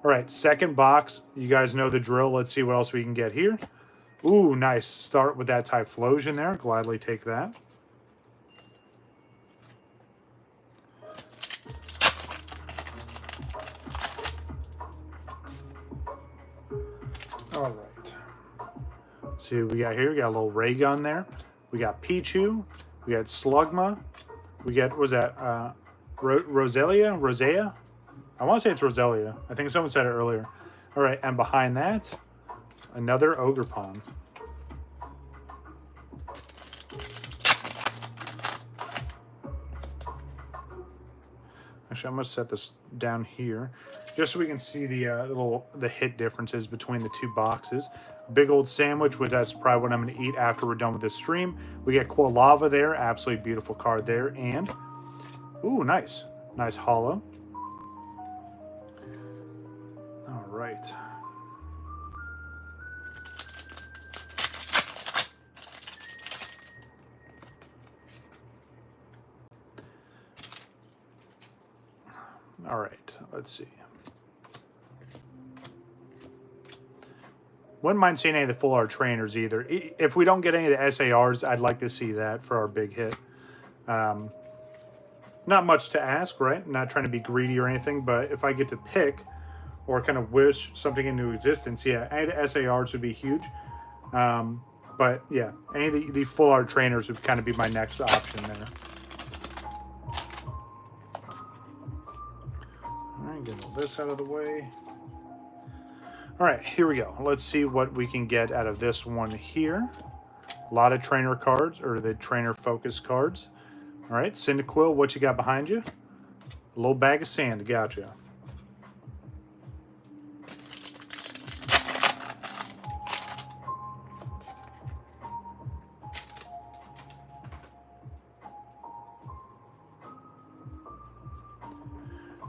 All right, second box. You guys know the drill. Let's see what else we can get here. Ooh, nice. Start with that Typhlosion there. Gladly take that. All right. Let's see what we got here. We got a little ray gun there. We got Pichu. We got Slugma. We got, what was that? Rosea? I want to say it's Roselia. I think someone said it earlier. All right, and behind that, another Ogerpon. Actually, I'm going to set this down here just so we can see the hit differences between the two boxes. Big old sandwich, which that's probably what I'm going to eat after we're done with this stream. We get Quilava there, absolutely beautiful card there, and ooh, nice hollow. All right. All right, let's see. Wouldn't mind seeing any of the full art trainers either. If we don't get any of the SARs, I'd like to see that for our big hit. Not much to ask, right? I'm not trying to be greedy or anything, but if I get to pick or kind of wish something into existence, yeah, any of the SARs would be huge. But yeah, any of the full art trainers would kind of be my next option there. All right, get all this out of the way. All right, here we go. Let's see what we can get out of this one here. A lot of trainer cards, or the trainer focus cards. All right, Cyndaquil, what you got behind you? A little bag of sand, gotcha.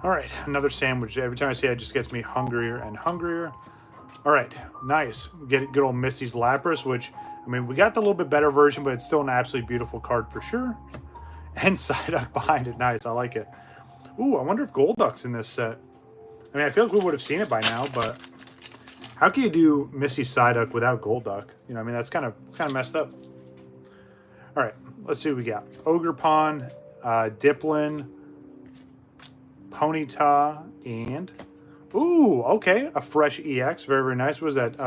All right, another sandwich. Every time I see it, it just gets me hungrier and hungrier. All right, nice. Get good old Misty's Lapras, which, I mean, we got the little bit better version, but it's still an absolutely beautiful card for sure. And Psyduck behind it, nice. I like it. Ooh, I wonder if Golduck's in this set. I mean, I feel like we would have seen it by now, but how can you do Misty Psyduck without Golduck? You know, I mean, that's kind of messed up. All right, let's see what we got. Ogerpon, Diplin, Ponyta, and ooh, okay, a fresh EX, very, very nice. What was that?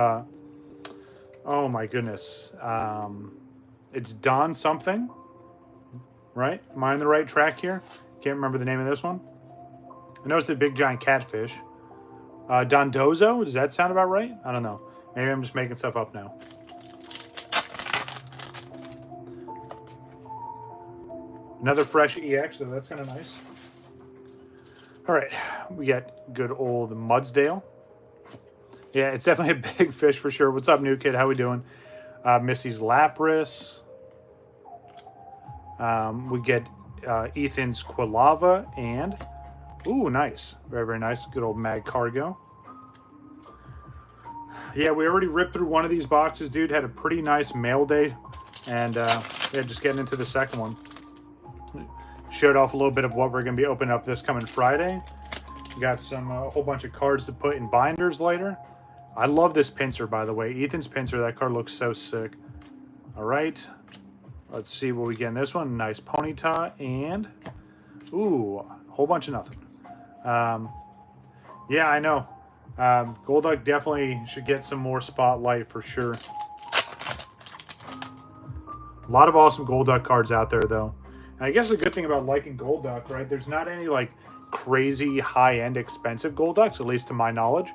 Oh my goodness. It's Don something, right? Am I on the right track here? Can't remember the name of this one. I noticed a big giant catfish. Dondozo, does that sound about right? I don't know. Maybe I'm just making stuff up now. Another fresh EX, so that's kind of nice. All right, we got good old Mudsdale. Yeah, it's definitely a big fish for sure. What's up, new kid? How we doing? Missy's Lapras. We get Ethan's Quilava and ooh, nice, very, very nice. Good old Mag Cargo. Yeah, we already ripped through one of these boxes, dude. Had a pretty nice mail day, and yeah, just getting into the second one. Showed off a little bit of what we're going to be opening up this coming Friday. Got some a whole bunch of cards to put in binders later. I love this pincer, by the way. Ethan's pincer, that card looks so sick. All right, let's see what we get in this one. Nice Ponyta and Ooh, a whole bunch of nothing. Yeah, I know. Golduck definitely should get some more spotlight for sure. A lot of awesome Golduck cards out there, though. And I guess the good thing about liking Golduck, right? There's not any like crazy high-end expensive Golducks, at least to my knowledge.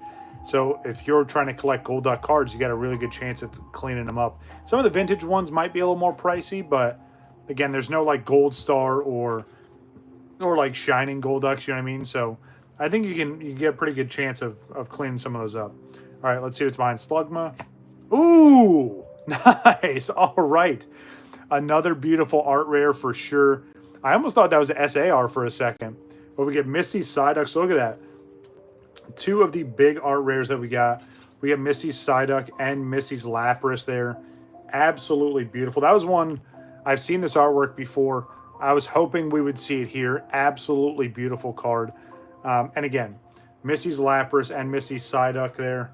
So if you're trying to collect Golduck cards, you got a really good chance of cleaning them up. Some of the vintage ones might be a little more pricey, but again, there's no like Gold Star or like Shining Golducks, you know what I mean? So I think you get a pretty good chance of cleaning some of those up. All right, let's see what's behind Slugma. Ooh, nice. All right. Another beautiful art rare for sure. I almost thought that was an SAR for a second. But we get Missy's Psyduck. So look at that. Two of the big art rares that we got. We have Missy's Psyduck and Missy's Lapras there. Absolutely beautiful. That was one, I've seen this artwork before. I was hoping we would see it here. Absolutely beautiful card. And again, Missy's Lapras and Missy's Psyduck there.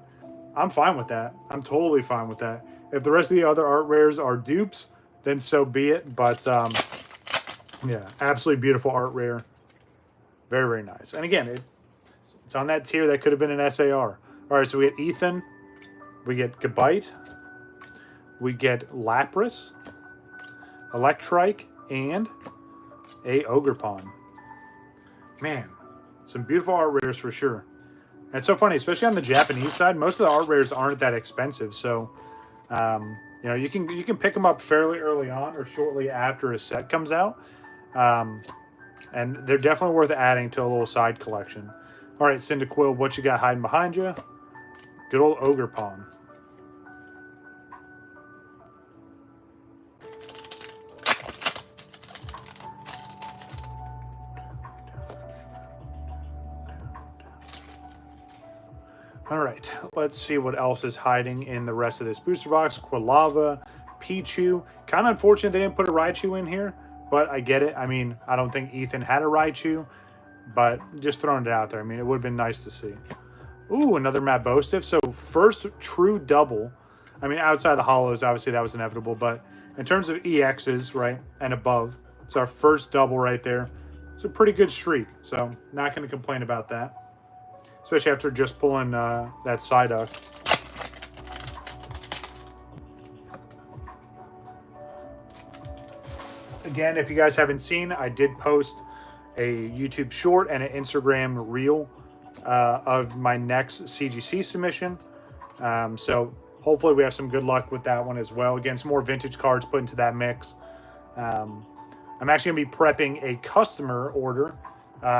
I'm fine with that. I'm totally fine with that. If the rest of the other art rares are dupes, then so be it. But yeah, absolutely beautiful art rare. Very, very nice. And again, it's on that tier that could have been an SAR. All right, so we get Ethan. We get Gabite. We get Lapras, Electrike, and a Ogerpon. Man, some beautiful art rares for sure. And it's so funny, especially on the Japanese side, most of the art rares aren't that expensive. So, you know, you can pick them up fairly early on or shortly after a set comes out. And they're definitely worth adding to a little side collection. All right, Cyndaquil, what you got hiding behind you? Good old Ogerpon. All right, let's see what else is hiding in the rest of this booster box. Quilava, Pichu. Kind of unfortunate they didn't put a Raichu in here, but I get it. I mean, I don't think Ethan had a Raichu, but just throwing it out there. I mean, it would have been nice to see. Ooh, another Mabostif. So first true double. I mean, outside the hollows, obviously that was inevitable, but in terms of EXs, right, and above, it's our first double right there. It's a pretty good streak, so not going to complain about that. Especially after just pulling that Psyduck. Again, if you guys haven't seen, I did post a YouTube short and an Instagram reel of my next CGC submission. So hopefully we have some good luck with that one as well. Again, some more vintage cards put into that mix. I'm actually going to be prepping a customer order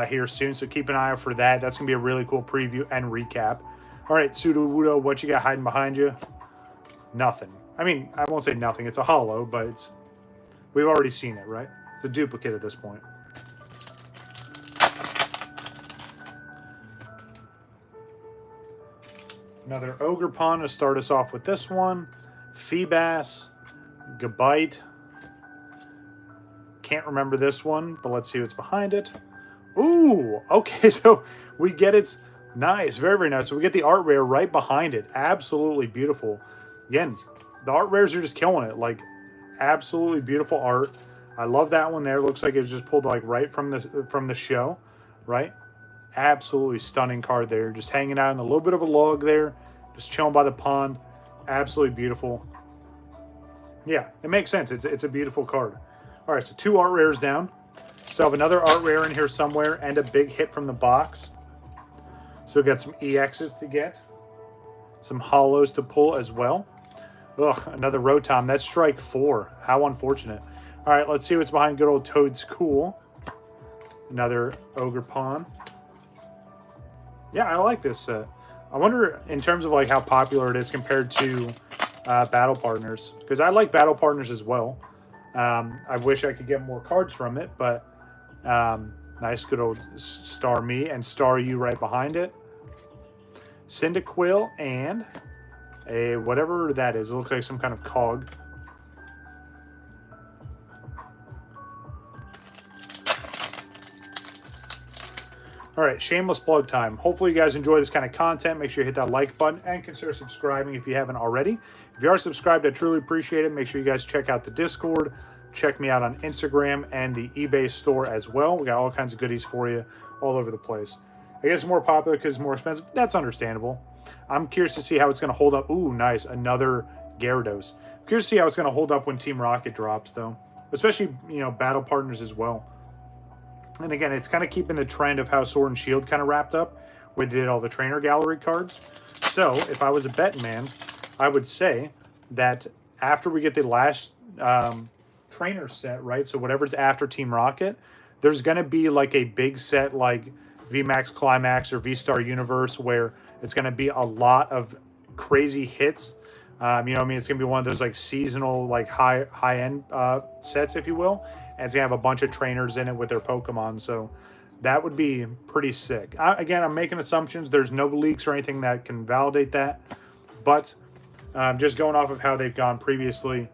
here soon, so keep an eye out for that. That's going to be a really cool preview and recap. All right, Sudowoodo, what you got hiding behind you? Nothing. I mean, I won't say nothing. It's a hollow, but we've already seen it, right? It's a duplicate at this point. Another Ogerpon to start us off with this one. Feebas, Gabite. Can't remember this one, but let's see what's behind it. Ooh, okay, so we get its nice, very, very nice. So we get the art rare right behind it. Absolutely beautiful. Again, the art rares are just killing it. Like, absolutely beautiful art. I love that one there. Looks like it was just pulled like right from the show, right? Absolutely stunning card there. Just hanging out in a little bit of a log there. Just chilling by the pond. Absolutely beautiful. Yeah, it makes sense. It's a beautiful card. All right, so 2 art rares down. So I have another art rare in here somewhere and a big hit from the box. So we got some EXs to get. Some hollows to pull as well. Ugh, another Rotom. That's strike 4. How unfortunate. All right, let's see what's behind good old Toad's Cool. Another Ogerpon. Yeah, I like this set. I wonder in terms of like how popular it is compared to Battle Partners. Because I like Battle Partners as well. I wish I could get more cards from it, but nice good old Star Me and Star You right behind it. Cyndaquil and a whatever that is. It looks like some kind of cog. All right, shameless plug time. Hopefully you guys enjoy this kind of content. Make sure you hit that like button and consider subscribing if you haven't already. If you are subscribed, I truly appreciate it. Make sure you guys check out the Discord. check me out on Instagram and the eBay store as well. We got all kinds of goodies for you all over the place. I guess it's more popular because it's more expensive. That's understandable. I'm curious to see how it's going to hold up. Ooh, nice. Another Gyarados. I'm curious to see how it's going to hold up when Team Rocket drops, though. Especially, you know, battle partners as well. And again, it's kind of keeping the trend of how Sword and Shield kind of wrapped up, where they did all the trainer gallery cards. So, if I was a betting man, I would say that after we get the last trainer set, right? So, whatever's after Team Rocket, there's going to be like a big set like VMAX Climax or V-Star Universe where it's going to be a lot of crazy hits. You know what I mean? It's going to be one of those like seasonal, like high-end sets, if you will. And it's going to have a bunch of trainers in it with their Pokemon. So that would be pretty sick. Again, I'm making assumptions. There's no leaks or anything that can validate that. But just going off of how they've gone previously.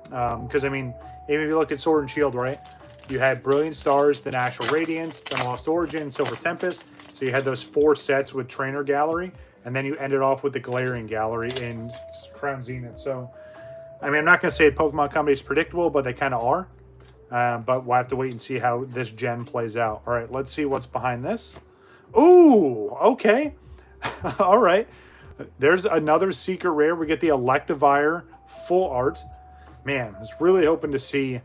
Because, I mean, even if you look at Sword and Shield, right? You had Brilliant Stars, then Astral Radiance, then Lost Origin, Silver Tempest. So you had those 4 sets with Trainer Gallery. And then you ended off with the Galarian Gallery in Crown Zenith. So, I mean, I'm not going to say Pokemon Company is predictable, but they kind of are. But we'll have to wait and see how this gen plays out. All right, let's see what's behind this. Ooh, okay. All right. There's another secret rare. We get the Electivire full art. Man, I was really hoping to see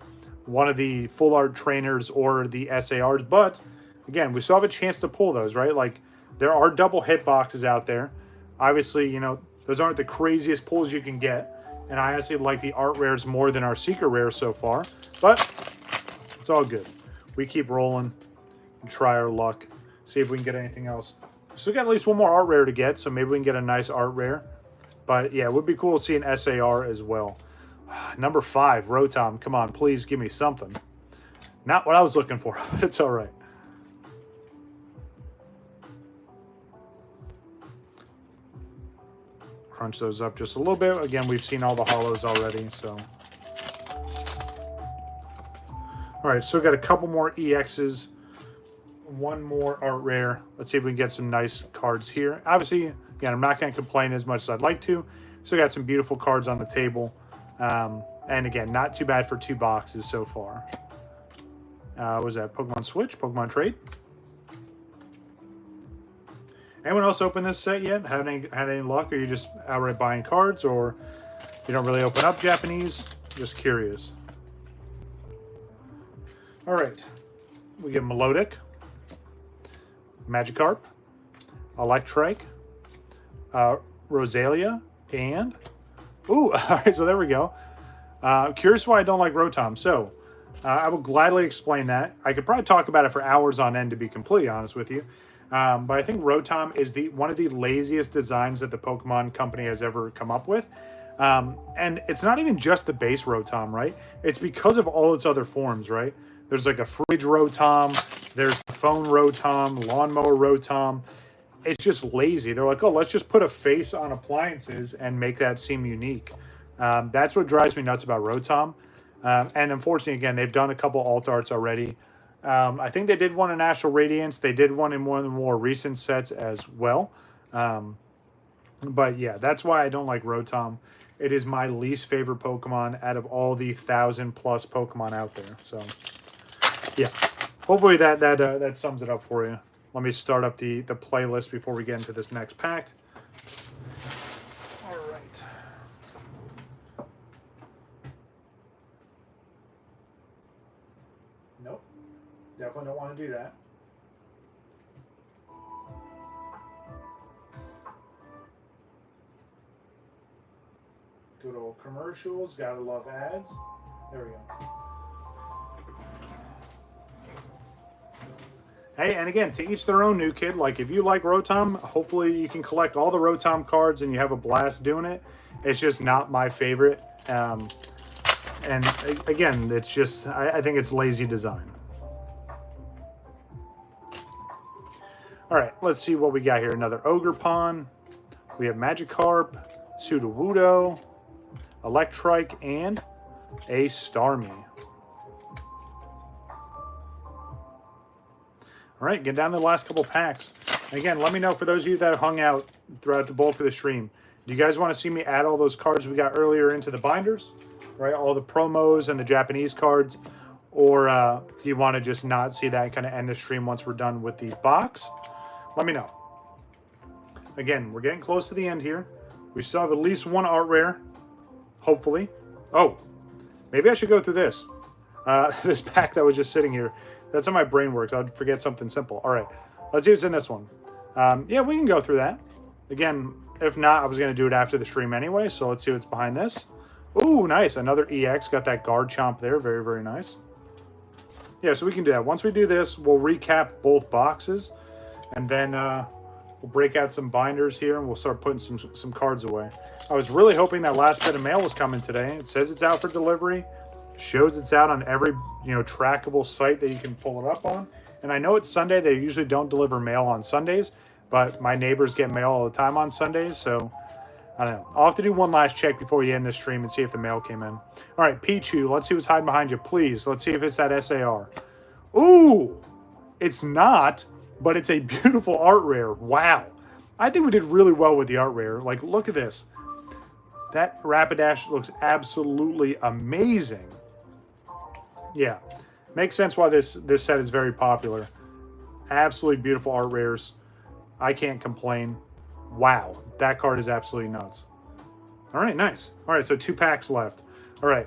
one of the full art trainers or the SARs. But, again, we still have a chance to pull those, right? Like, there are double hit boxes out there. Obviously, you know, those aren't the craziest pulls you can get. And I honestly like the art rares more than our secret rares so far. But it's all good. We keep rolling and try our luck. See if we can get anything else. So we got at least one more art rare to get. So maybe we can get a nice art rare. But yeah, it would be cool to see an SAR as well. Number 5, Rotom. Come on, please give me something. Not what I was looking for, but it's all right. Crunch those up just a little bit. Again, we've seen all the hollows already, so. All right, so we've got a couple more EXs. One more art rare. Let's see if we can get some nice cards here. Obviously, again, I'm not going to complain as much as I'd like to. Still got some beautiful cards on the table. And again, not too bad for 2 boxes so far. What was that? Pokemon Switch? Pokemon Trade? Anyone else open this set yet? Had any luck? Or you just outright buying cards? Or you don't really open up Japanese? Just curious. All right. We get Melodic, Magikarp, Electrike, Rosalia, and... Ooh, all right, so there we go. Curious why I don't like Rotom. So, I will gladly explain that. I could probably talk about it for hours on end, to be completely honest with you. But I think Rotom is one of the laziest designs that the Pokemon Company has ever come up with. And it's not even just the base Rotom, right? It's because of all its other forms, right? There's like a fridge Rotom, there's phone Rotom, lawnmower Rotom. It's just lazy. They're like, oh, let's just put a face on appliances and make that seem unique. That's what drives me nuts about Rotom. And unfortunately, again, they've done a couple alt arts already. I think they did one in Astral Radiance. They did one in one of the more recent sets as well. But yeah, that's why I don't like Rotom. It is my least favorite Pokemon out of all the 1,000+ Pokemon out there. So yeah, hopefully that sums it up for you. Let me start up the playlist before we get into this next pack. All right. Nope. Definitely don't want to do that. Good old commercials. Gotta love ads. There we go. Hey, and again, to each their own, new kid. Like, if you like Rotom, hopefully you can collect all the Rotom cards and you have a blast doing it. It's just not my favorite. And again, it's just, I think it's lazy design. All right, let's see what we got here. Another Ogerpon. We have Magikarp, Sudowoodo, Electrike, and a Starmie. All right, get down to the last couple packs. Again, let me know for those of you that have hung out throughout the bulk of the stream. Do you guys want to see me add all those cards we got earlier into the binders? right? All the promos and the Japanese cards. Or if you want to just not see that, kind of end the stream once we're done with the box, let me know. Again, we're getting close to the end here. We still have at least one art rare, hopefully. Oh, maybe I should go through this. This pack that was just sitting here. That's how my brain works. I'd forget something simple. All right, let's see what's in this one. Yeah, we can go through that. Again, if not, I was going to do it after the stream anyway, so let's see what's behind this. Ooh, nice. Another EX. Got that guard chomp there. Very, very nice. Yeah, so we can do that. Once we do this, we'll recap both boxes, and then we'll break out some binders here, and we'll start putting some cards away. I was really hoping that last bit of mail was coming today. It says it's out for delivery. Shows it's out on every trackable site that you can pull it up on. And I know it's Sunday. They usually don't deliver mail on Sundays, but my neighbors get mail all the time on Sundays, so I don't know. I'll have to do one last check before we end this stream and see if the mail came in. All right, Pichu, let's see what's hiding behind you, please. Let's see if it's that SAR. Ooh, it's not, but it's a beautiful art rare. Wow. I think we did really well with the art rare. Like, look at this. That Rapidash looks absolutely amazing. Yeah, makes sense why this set is very popular. Absolutely beautiful art rares. I can't complain. Wow, that card is absolutely nuts. All right, nice. All right, so 2 packs left. All right,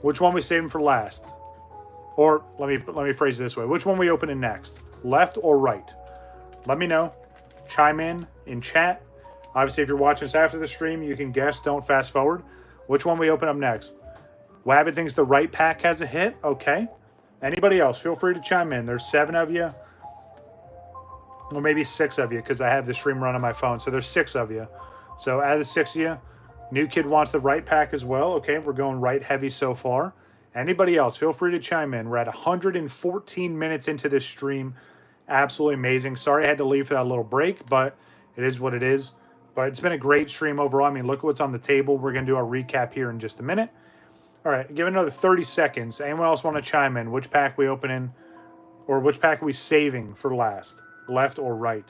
which one we saving for last? Or let me phrase it this way: which one we opening next? Left or right? Let me know. Chime in chat. Obviously, if you're watching this after the stream, you can guess. Don't fast forward. Which one we open up next? Wabbit thinks the right pack has a hit. Okay. Anybody else? Feel free to chime in. There's 7 of you. Or maybe 6 of you, because I have the stream run on my phone. So there's 6 of you. So out of the 6 of you, New Kid wants the right pack as well. Okay, we're going right heavy so far. Anybody else, feel free to chime in. We're at 114 minutes into this stream. Absolutely amazing. Sorry I had to leave for that little break, but it is what it is. But it's been a great stream overall. I mean, look at what's on the table. We're going to do our recap here in just a minute. All right, give it another 30 seconds. Anyone else want to chime in? Which pack we opening, or which pack are we saving for last? Left or right?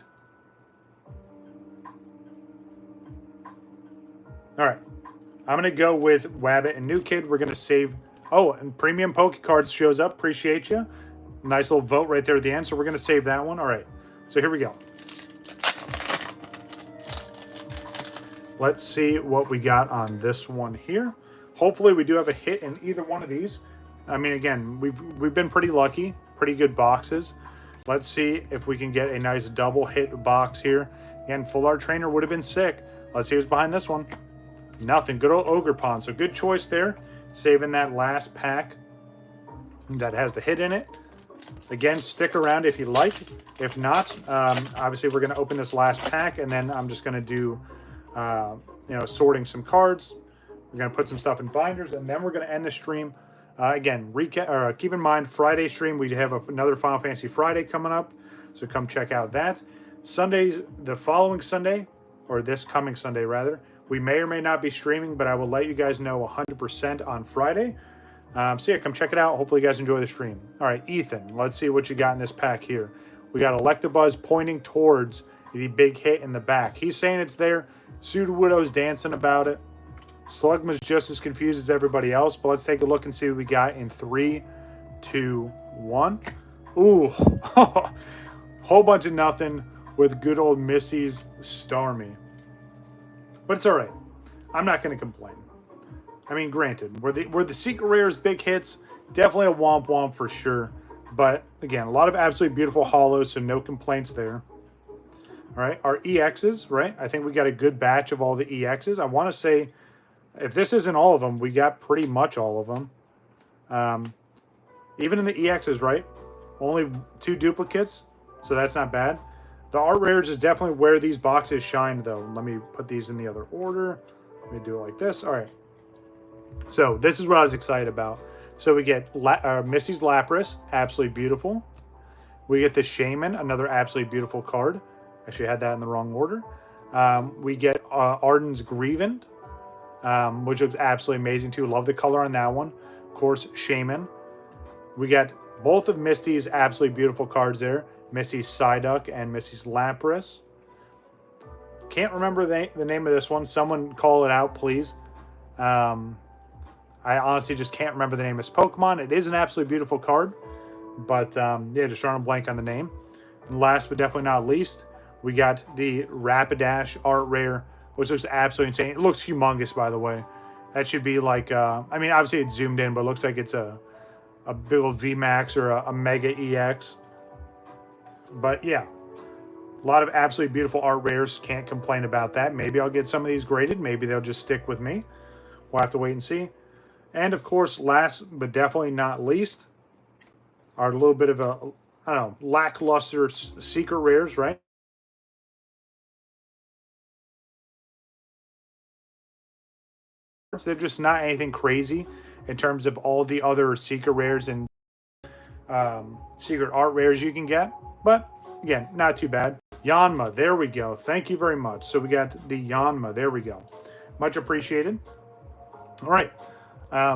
All right. I'm going to go with Wabbit and New Kid. We're going to save... Oh, and Premium Poke Cards shows up. Appreciate you. Nice little vote right there at the end. So we're going to save that one. All right. So here we go. Let's see what we got on this one here. Hopefully we do have a hit in either one of these. I mean, again, we've been pretty lucky. Pretty good boxes. Let's see if we can get a nice double hit box here. Again, Full Art Trainer would have been sick. Let's see what's behind this one. Nothing. Good old Ogre Pond. So good choice there. Saving that last pack that has the hit in it. Again, stick around if you like. If not, obviously we're going to open this last pack, and then I'm just going to do, sorting some cards. We're going to put some stuff in binders, and then we're going to end the stream. Again, keep in mind, Friday stream, we have another Final Fantasy Friday coming up, so come check out that. Sundays, the following Sunday, or this coming Sunday rather, we may or may not be streaming, but I will let you guys know 100% on Friday. So yeah, come check it out. Hopefully you guys enjoy the stream. All right, Ethan, let's see what you got in this pack here. We got Electabuzz pointing towards the big hit in the back. He's saying it's there. Sudowoodo's dancing about it. Slugma's just as confused as everybody else, but let's take a look and see what we got in 3, 2, 1. Ooh, whole bunch of nothing with good old Missy's Starmie. But it's all right. I'm not going to complain. I mean, granted, were the secret rares big hits? Definitely a womp womp for sure. But again, a lot of absolutely beautiful hollows, so no complaints there. All right, our EXs, right? I think we got a good batch of all the EXs. I want to say, if this isn't all of them, we got pretty much all of them. Even in the EXs, right? Only 2 duplicates, so that's not bad. The art rares is definitely where these boxes shine, though. Let me put these in the other order. Let me do it like this. All right. So this is what I was excited about. So we get Missy's Lapras, absolutely beautiful. We get the Shaman, another absolutely beautiful card. Actually, I had that in the wrong order. We get Arden's Grievant, which looks absolutely amazing too. Love the color on that one. Of course, Shaman. We got both of Misty's absolutely beautiful cards there. Missy's Psyduck and Missy's Lapras. Can't remember the name of this one. Someone call it out, please. I honestly just can't remember the name of this Pokemon. It is an absolutely beautiful card, but yeah, just drawing a blank on the name. And last but definitely not least, we got the Rapidash art rare, which looks absolutely insane. It looks humongous, by the way. That should be like, I mean, obviously it's zoomed in, but it looks like it's a big old VMAX or a Mega EX. But yeah, a lot of absolutely beautiful art rares. Can't complain about that. Maybe I'll get some of these graded. Maybe they'll just stick with me. We'll have to wait and see. And of course, last but definitely not least, are a little bit of a, I don't know, lackluster secret rares, right? They're just not anything crazy in terms of all the other secret rares and secret art rares you can get. But again, not too bad. Yanma, there we go. Thank you very much. So we got the Yanma, there we go. Much appreciated. All right.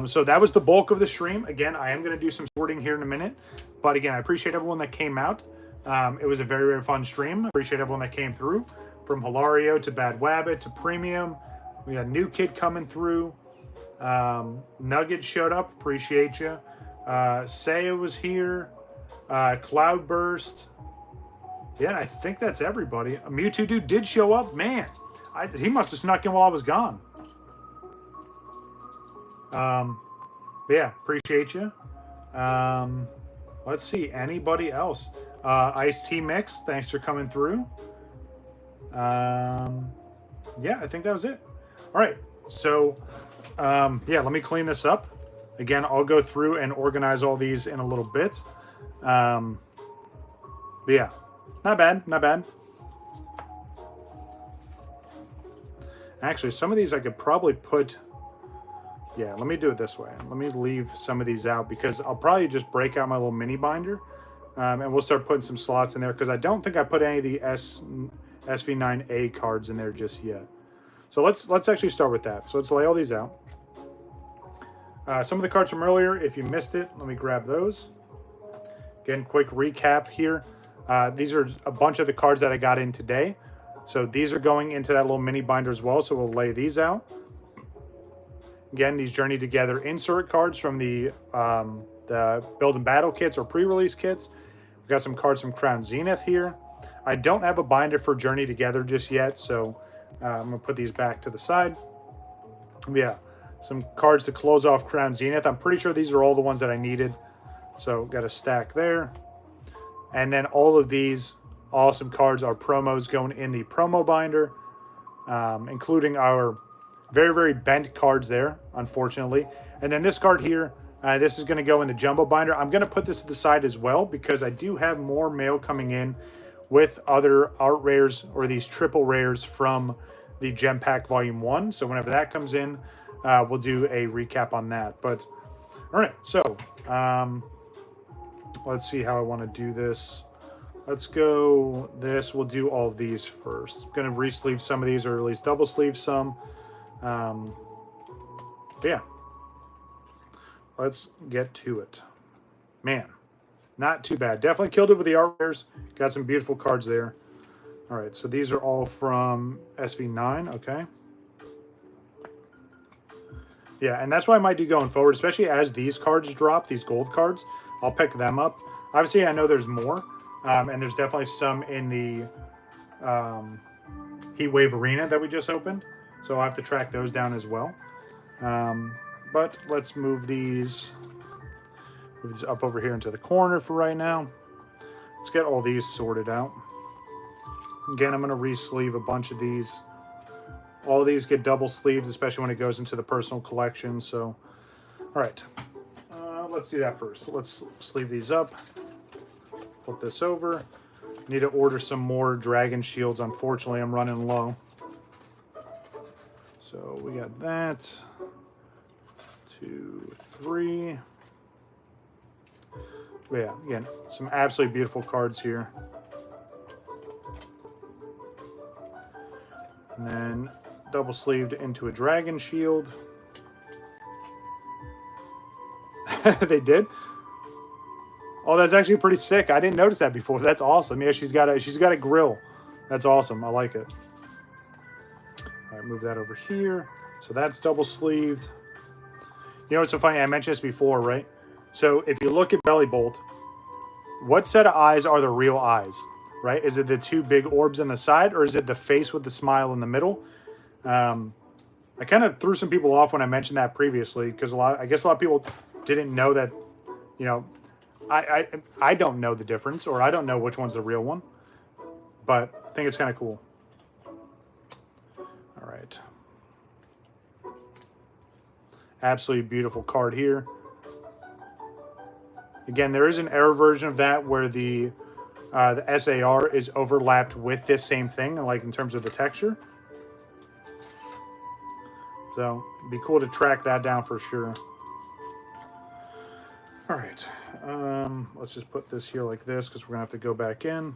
So that was the bulk of the stream. Again, I am going to do some sorting here in a minute. But again, I appreciate everyone that came out. It was a very, very fun stream. I appreciate everyone that came through. From Hilario to Bad Wabbit to Premium. We got a new kid coming through. Nugget showed up. Appreciate you. Saya was here. Cloudburst. Yeah, I think that's everybody. A Mewtwo dude did show up. Man, he must have snuck in while I was gone. Yeah, appreciate you. Let's see, anybody else? Ice Tea Mix, thanks for coming through. Yeah, I think that was it. All right, so yeah, let me clean this up. Again, I'll go through and organize all these in a little bit. But yeah, not bad, not bad. Actually, some of these I could probably put... Yeah, let me do it this way. Let me leave some of these out because I'll probably just break out my little mini binder and we'll start putting some slots in there because I don't think I put any of the SV9A cards in there just yet. So let's actually start with that. So let's lay all these out. Some of the cards from earlier, if you missed it, let me grab those. Again, quick recap here. These are a bunch of the cards that I got in today. So these are going into that little mini binder as well. So we'll lay these out. Again, these Journey Together insert cards from the Build and Battle kits or pre-release kits. We've got some cards from Crown Zenith here. I don't have a binder for Journey Together just yet, so I'm going to put these back to the side. Yeah, some cards to close off Crown Zenith. I'm pretty sure these are all the ones that I needed. So got a stack there. And then all of these awesome cards are promos going in the promo binder, including our very, very bent cards there, unfortunately. And then this card here, this is going to go in the jumbo binder. I'm going to put this to the side as well because I do have more mail coming in with other art rares or these triple rares from the Gem Pack Volume 1. So whenever that comes in, we'll do a recap on that. But, all right, so let's see how I want to do this. Let's go this. We'll do all of these first. I'm going to re-sleeve some of these or at least double sleeve some. Yeah, let's get to it. Man, not too bad. Definitely killed it with the art rares. Got some beautiful cards there. All right, so these are all from SV9. Okay. Yeah, and that's what I might do going forward, especially as these cards drop, these gold cards. I'll pick them up. Obviously, I know there's more, and there's definitely some in the Heatwave Arena that we just opened. So I'll have to track those down as well. But let's move these up over here into the corner for right now. Let's get all these sorted out. Again, I'm going to re-sleeve a bunch of these. All these get double sleeved, especially when it goes into the personal collection. So, all right. Let's do that first. Let's sleeve these up. Flip this over. Need to order some more Dragon Shields. Unfortunately, I'm running low. So we got that. 2, 3. But yeah, again, some absolutely beautiful cards here. And then double sleeved into a Dragon Shield. They did. Oh, that's actually pretty sick. I didn't notice that before. That's awesome. Yeah, she's got a grill. That's awesome. I like it. All right, move that over here. So that's double sleeved. You know what's so funny? I mentioned this before, right? So if you look at Belly Bolt, what set of eyes are the real eyes, right? Is it the two big orbs on the side, or is it the face with the smile in the middle? I kind of threw some people off when I mentioned that previously because I guess a lot of people didn't know that. You know, I don't know the difference, or I don't know which one's the real one, but I think it's kind of cool. All right, absolutely beautiful card here. Again, there is an error version of that where the SAR is overlapped with this same thing, like in terms of the texture. So it'd be cool to track that down for sure. All right, let's just put this here like this because we're gonna have to go back in. All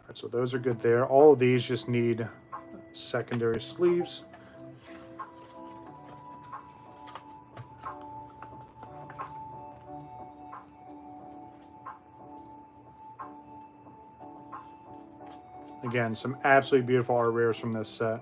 right, so those are good there. All of these just need secondary sleeves. Again, some absolutely beautiful art rares from this set.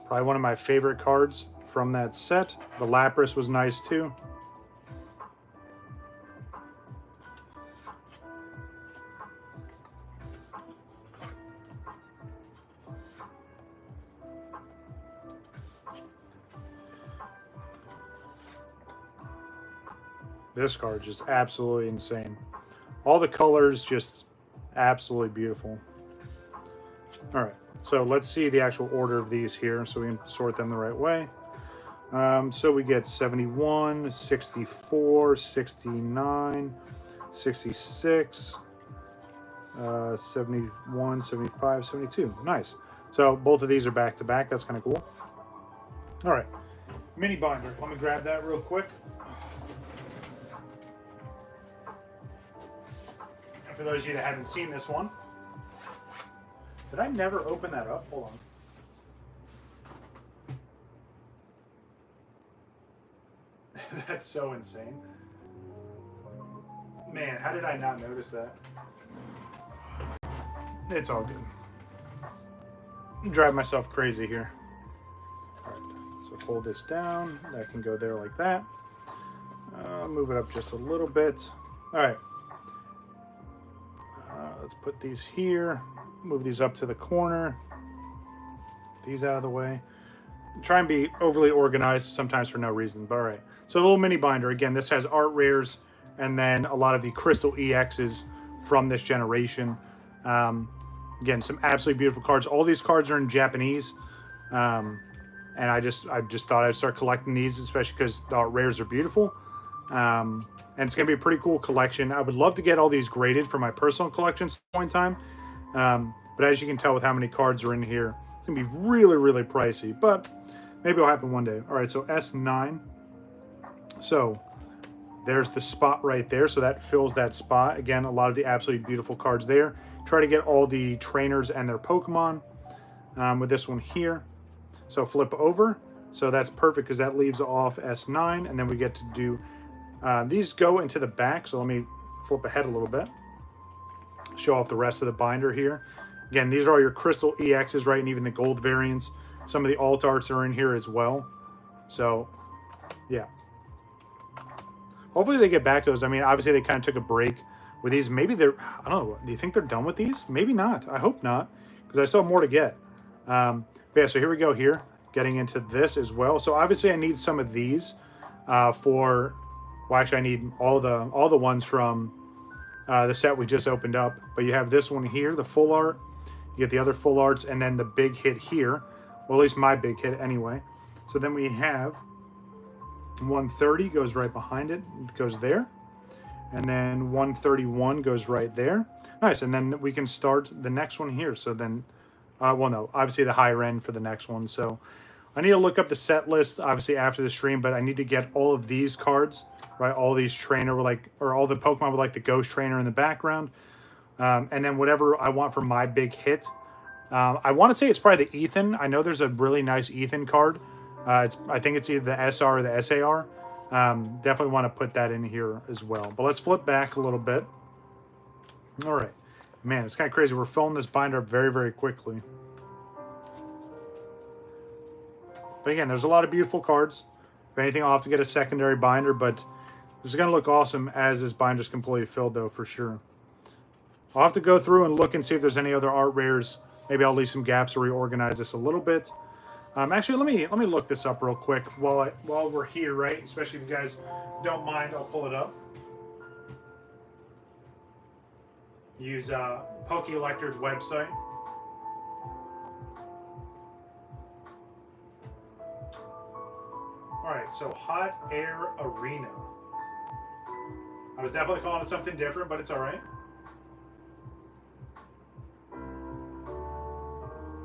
Probably one of my favorite cards from that set. The Lapras was nice too. This card just absolutely insane. All the colors just absolutely beautiful. All right, so let's see the actual order of these here so we can sort them the right way. So we get 71, 64, 69, 66, 71, 75, 72. Nice. So both of these are back to back. That's kind of cool. All right, mini binder. Let me grab that real quick. And for those of you that haven't seen this one, did I never open that up? Hold on. That's so insane. Man, how did I not notice that? It's all good. I'm driving myself crazy here. All right, so fold this down. That can go there like that. Move it up just a little bit. All right. Let's put these here. Move these up to the corner. These out of the way. Try and be overly organized sometimes for no reason, but all right. So a little mini binder. Again, this has art rares and then a lot of the crystal EXs from this generation. Again, some absolutely beautiful cards. All these cards are in Japanese. And I just thought I'd start collecting these, especially because the art rares are beautiful. And it's going to be a pretty cool collection. I would love to get all these graded for my personal collection at some point in time. But as you can tell with how many cards are in here, it's going to be really, really pricey. But maybe it'll happen one day. All right, so S9. So there's the spot right there. So that fills that spot. Again, a lot of the absolutely beautiful cards there. Try to get all the trainers and their Pokemon with this one here. So flip over. So that's perfect because that leaves off S9. And then we get to do... these go into the back. So let me flip ahead a little bit. Show off the rest of the binder here. Again, these are all your crystal EXs, right? And even the gold variants. Some of the alt arts are in here as well. So, yeah. Hopefully they get back to us. I mean, obviously they kind of took a break with these. Maybe they're, I don't know. Do you think they're done with these? Maybe not. I hope not, because I still have more to get. But yeah, so here we go here. Getting into this as well. So obviously I need some of these for, well, actually I need all the ones from the set we just opened up. But you have this one here, the full art. You get the other full arts and then the big hit here. Well, at least my big hit anyway. So then we have 130 goes right behind it. It goes there. And then 131 goes right there. Nice. And then we can start the next one here. So then, well, no, obviously the higher end for the next one. So I need to look up the set list, obviously, after the stream, but I need to get all of these cards, right? All these trainer were like, or all the Pokemon with like the ghost trainer in the background. And then whatever I want for my big hit, I want to say it's probably the Ethan. I know there's a really nice Ethan card. I think it's either the SR or the SAR. Definitely want to put that in here as well. But let's flip back a little bit. All right. Man, it's kind of crazy. We're filling this binder up very, very quickly. But again, there's a lot of beautiful cards. If anything, I'll have to get a secondary binder, but this is going to look awesome as this binder's completely filled, though, for sure. I'll have to go through and look and see if there's any other art rares. Maybe I'll leave some gaps or reorganize this a little bit. Actually, let me look this up real quick while we're here, right? Especially if you guys don't mind, I'll pull it up. Use Pokelector's website. All right, so Hot Air Arena. I was definitely calling it something different, but it's all right.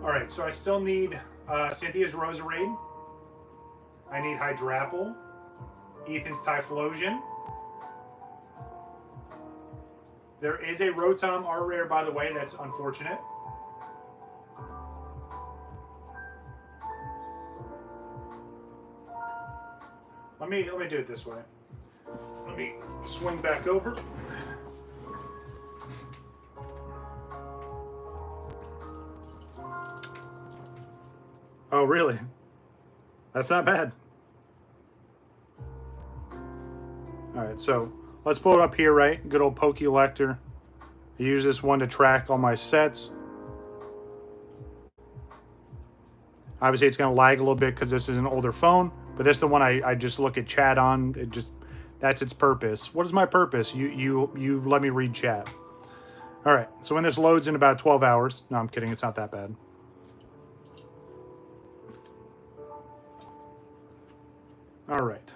All right, so I still need Cynthia's Roserade. I need Hydrapple. Ethan's Typhlosion. There is a Rotom art rare, by the way. That's unfortunate. Let me do it this way. Let me swing back over. Oh, really? That's not bad. All right, so let's pull it up here, right? Good old Pokelector. I use this one to track all my sets. Obviously, it's going to lag a little bit because this is an older phone, but this is the one I just look at chat on. That's its purpose. What is my purpose? You let me read chat. All right, so when this loads in about 12 hours. No, I'm kidding. It's not that bad. All right.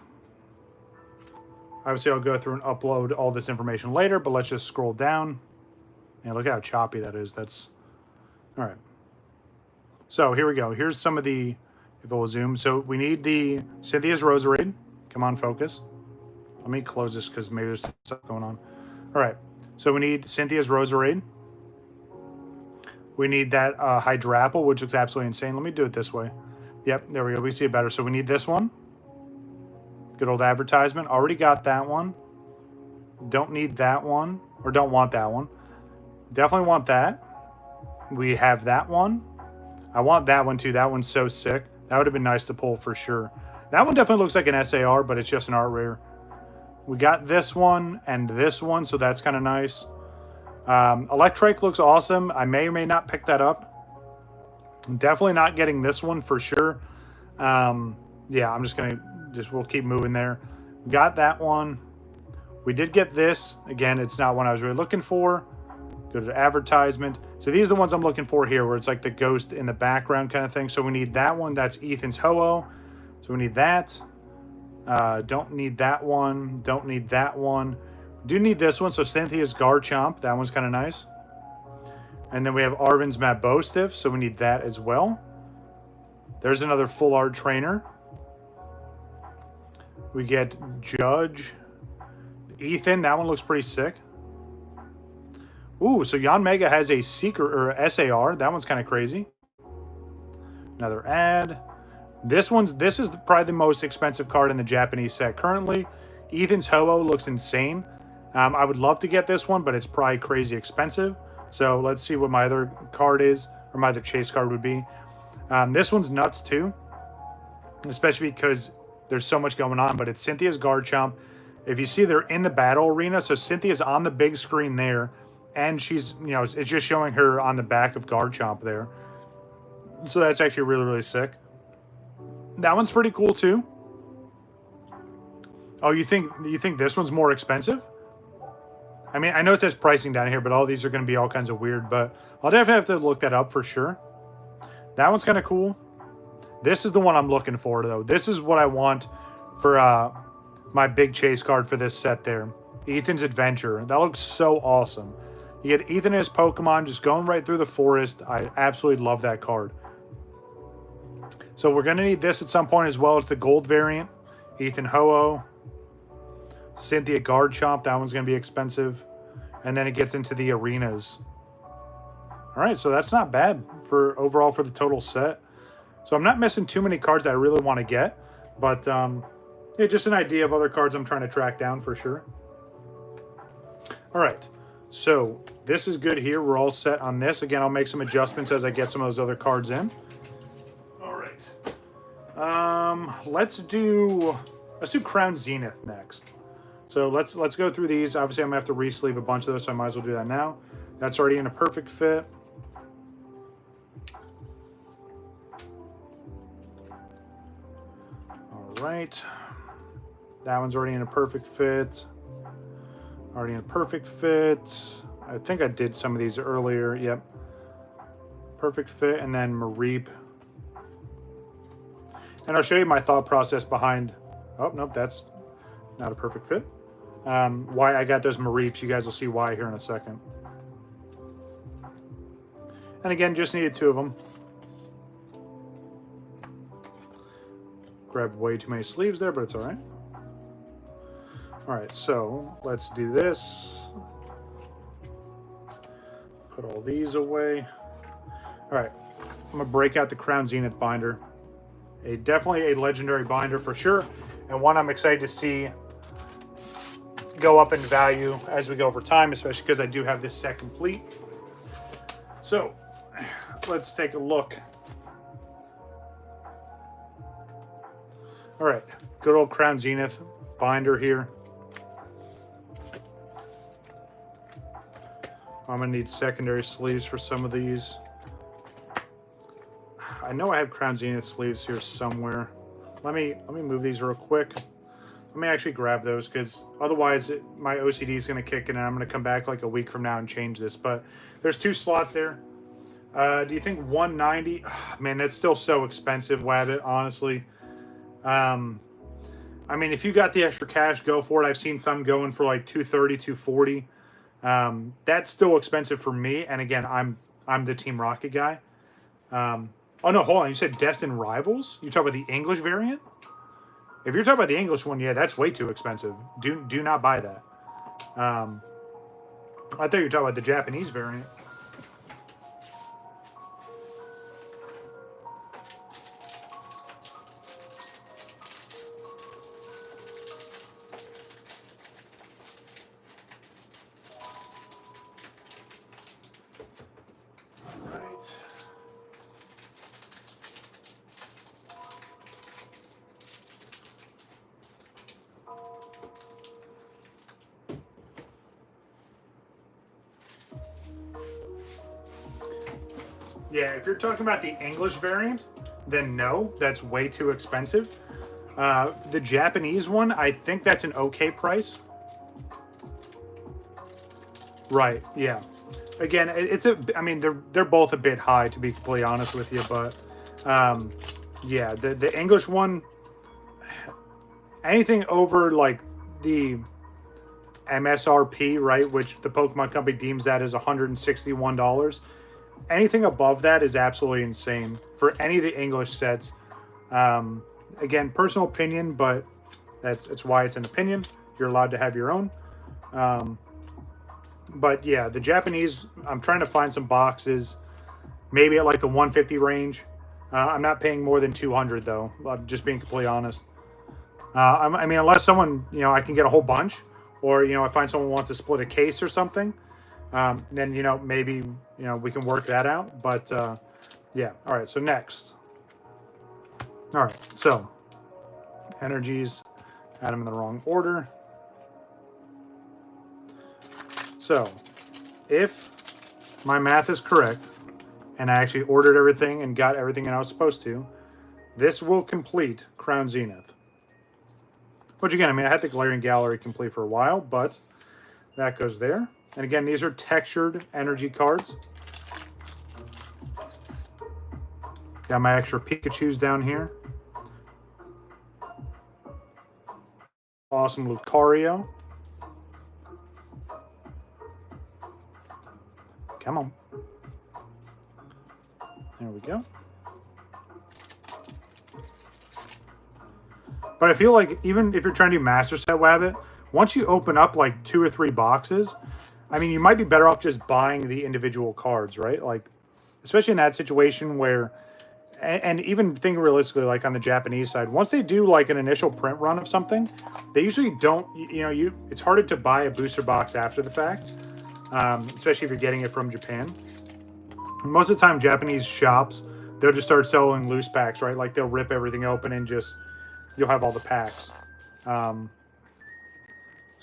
Obviously, I'll go through and upload all this information later, but let's just scroll down. And look how choppy that is. That's... All right. So here we go. Here's some of the... If it will zoom. So we need the Cynthia's Roserade. Come on, focus. Let me close this because maybe there's stuff going on. All right. So we need Cynthia's Roserade. We need that Hydrapple, which looks absolutely insane. Let me do it this way. Yep, there we go. We see it better. So we need this one. Good old advertisement. Already got that one. Don't need that one. Or don't want that one. Definitely want that. We have that one. I want that one too. That one's so sick. That would have been nice to pull for sure. That one definitely looks like an SAR, but it's just an art rare. We got this one and this one, so that's kind of nice. Electrike looks awesome. I may or may not pick that up. I'm definitely not getting this one for sure. Yeah, I'm just going to... we'll keep moving there. Got that one. We did get this. Again, it's not one I was really looking for. Go to advertisement. So these are the ones I'm looking for here, where it's like the ghost in the background kind of thing. So we need that one. That's Ethan's Ho-Oh. So we need that. Don't need that one. Don't need that one. Do need this one. So Cynthia's Garchomp. That one's kind of nice. And then we have Arvin's Mabostiff. So we need that as well. There's another full art trainer. We get Judge. Ethan, that one looks pretty sick. Ooh, so Yanmega has a secret or SAR. That one's kind of crazy. Another ad. This is probably the most expensive card in the Japanese set currently. Ethan's Ho-Oh looks insane. I would love to get this one, but it's probably crazy expensive. So let's see what my other card is, or my other chase card would be. This one's nuts too, especially because there's so much going on, but it's Cynthia's Garchomp. If you see, they're in the battle arena, so Cynthia's on the big screen there, and she's, it's just showing her on the back of Garchomp there. So that's actually really, really sick. That one's pretty cool too. Oh, you think this one's more expensive? I mean, I know it says pricing down here, but all these are going to be all kinds of weird, but I'll definitely have to look that up for sure. That one's kind of cool. This is the one I'm looking for, though. This is what I want for my big chase card for this set there. Ethan's Adventure. That looks so awesome. You get Ethan and his Pokemon just going right through the forest. I absolutely love that card. So we're going to need this at some point as well as the gold variant. Ethan Ho-Oh. Cynthia Garchomp. That one's going to be expensive. And then it gets into the arenas. All All right, so that's not bad for overall for the total set. So I'm not missing too many cards that I really want to get, but yeah, just an idea of other cards I'm trying to track down for sure. All right, so this is good here. We're all set on this. Again, I'll make some adjustments as I get some of those other cards in. All right, let's do Crown Zenith next. So let's go through these. Obviously, I'm gonna have to re-sleeve a bunch of those, so I might as well do that now. That's already in a perfect fit. All right, that one's already in a perfect fit. Already in a perfect fit. I think I did some of these earlier. Yep. Perfect fit, and then Mareep. And I'll show you my thought process behind... Oh, nope, that's not a perfect fit. Why I got those Mareeps. You guys will see why here in a second. And again, just needed 2 of them. Grabbed way too many sleeves there, but it's all right. All right, so let's do this. Put all these away. All right, I'm gonna break out the Crown Zenith binder. Definitely a legendary binder for sure, and one I'm excited to see go up in value as we go over time, especially because I do have this set complete. So let's take a look. All right, good old Crown Zenith binder here. I'm gonna need secondary sleeves for some of these. I know I have Crown Zenith sleeves here somewhere. Let me move these real quick. Let me actually grab those, because otherwise my OCD is gonna kick in and I'm gonna come back like a week from now and change this. But there's 2 slots there. Do you think 190? Oh, man, that's still so expensive, Wabbit, honestly. I mean, if you got the extra cash, go for it. I've seen some going for like 230, 240. That's still expensive for me. And again, I'm the Team Rocket guy. Oh no, hold on. You said Destined Rivals? You talk about the English variant? If you're talking about the English one, yeah, that's way too expensive. Do not buy that. I thought you were talking about the Japanese variant. Yeah, if you're talking about the English variant, then no, that's way too expensive. The Japanese one, I think that's an okay price. Right, yeah. Again, I mean, they're both a bit high, to be completely honest with you, but yeah, the English one, anything over like the MSRP, right, which the Pokemon Company deems that as $161. Anything above that is absolutely insane for any of the English sets. Again, personal opinion, but that's why it's an opinion. You're allowed to have your own. But yeah, the Japanese, I'm trying to find some boxes, maybe at like the 150 range. I'm not paying more than 200 though. I'm just being completely honest. I mean, unless someone, I can get a whole bunch, or I find someone wants to split a case or something. Then maybe we can work that out, but yeah. All right, so next. All right, so energies, add them in the wrong order. So if my math is correct and I actually ordered everything and got everything I was supposed to, this will complete Crown Zenith. Which again, I mean, I had the Galarian Gallery complete for a while, but that goes there. And again, these are textured energy cards. Got my extra Pikachus down here. Awesome Lucario. Come on. There we go. But I feel like even if you're trying to do Master Set Wabbit, once you open up like 2 or 3 boxes, I mean, you might be better off just buying the individual cards, right? Like, especially in that situation where, and even think realistically, like on the Japanese side, once they do like an initial print run of something, they usually don't, it's harder to buy a booster box after the fact, especially if you're getting it from Japan. Most of the time, Japanese shops, they'll just start selling loose packs, right? Like they'll rip everything open and just, you'll have all the packs. So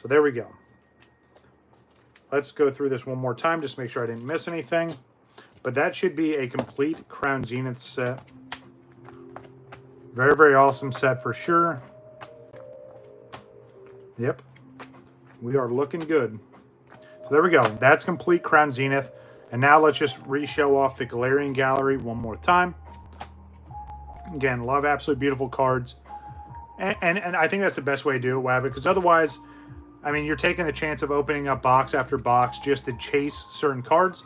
there we go. Let's go through this one more time, just make sure I didn't miss anything. But that should be a complete Crown Zenith set. Very, very awesome set for sure. Yep. We are looking good. So there we go. That's complete Crown Zenith. And now let's just re-show off the Galarian Gallery one more time. Again, love absolutely beautiful cards. And I think that's the best way to do it, Wabbit, because otherwise, I mean, you're taking the chance of opening up box after box just to chase certain cards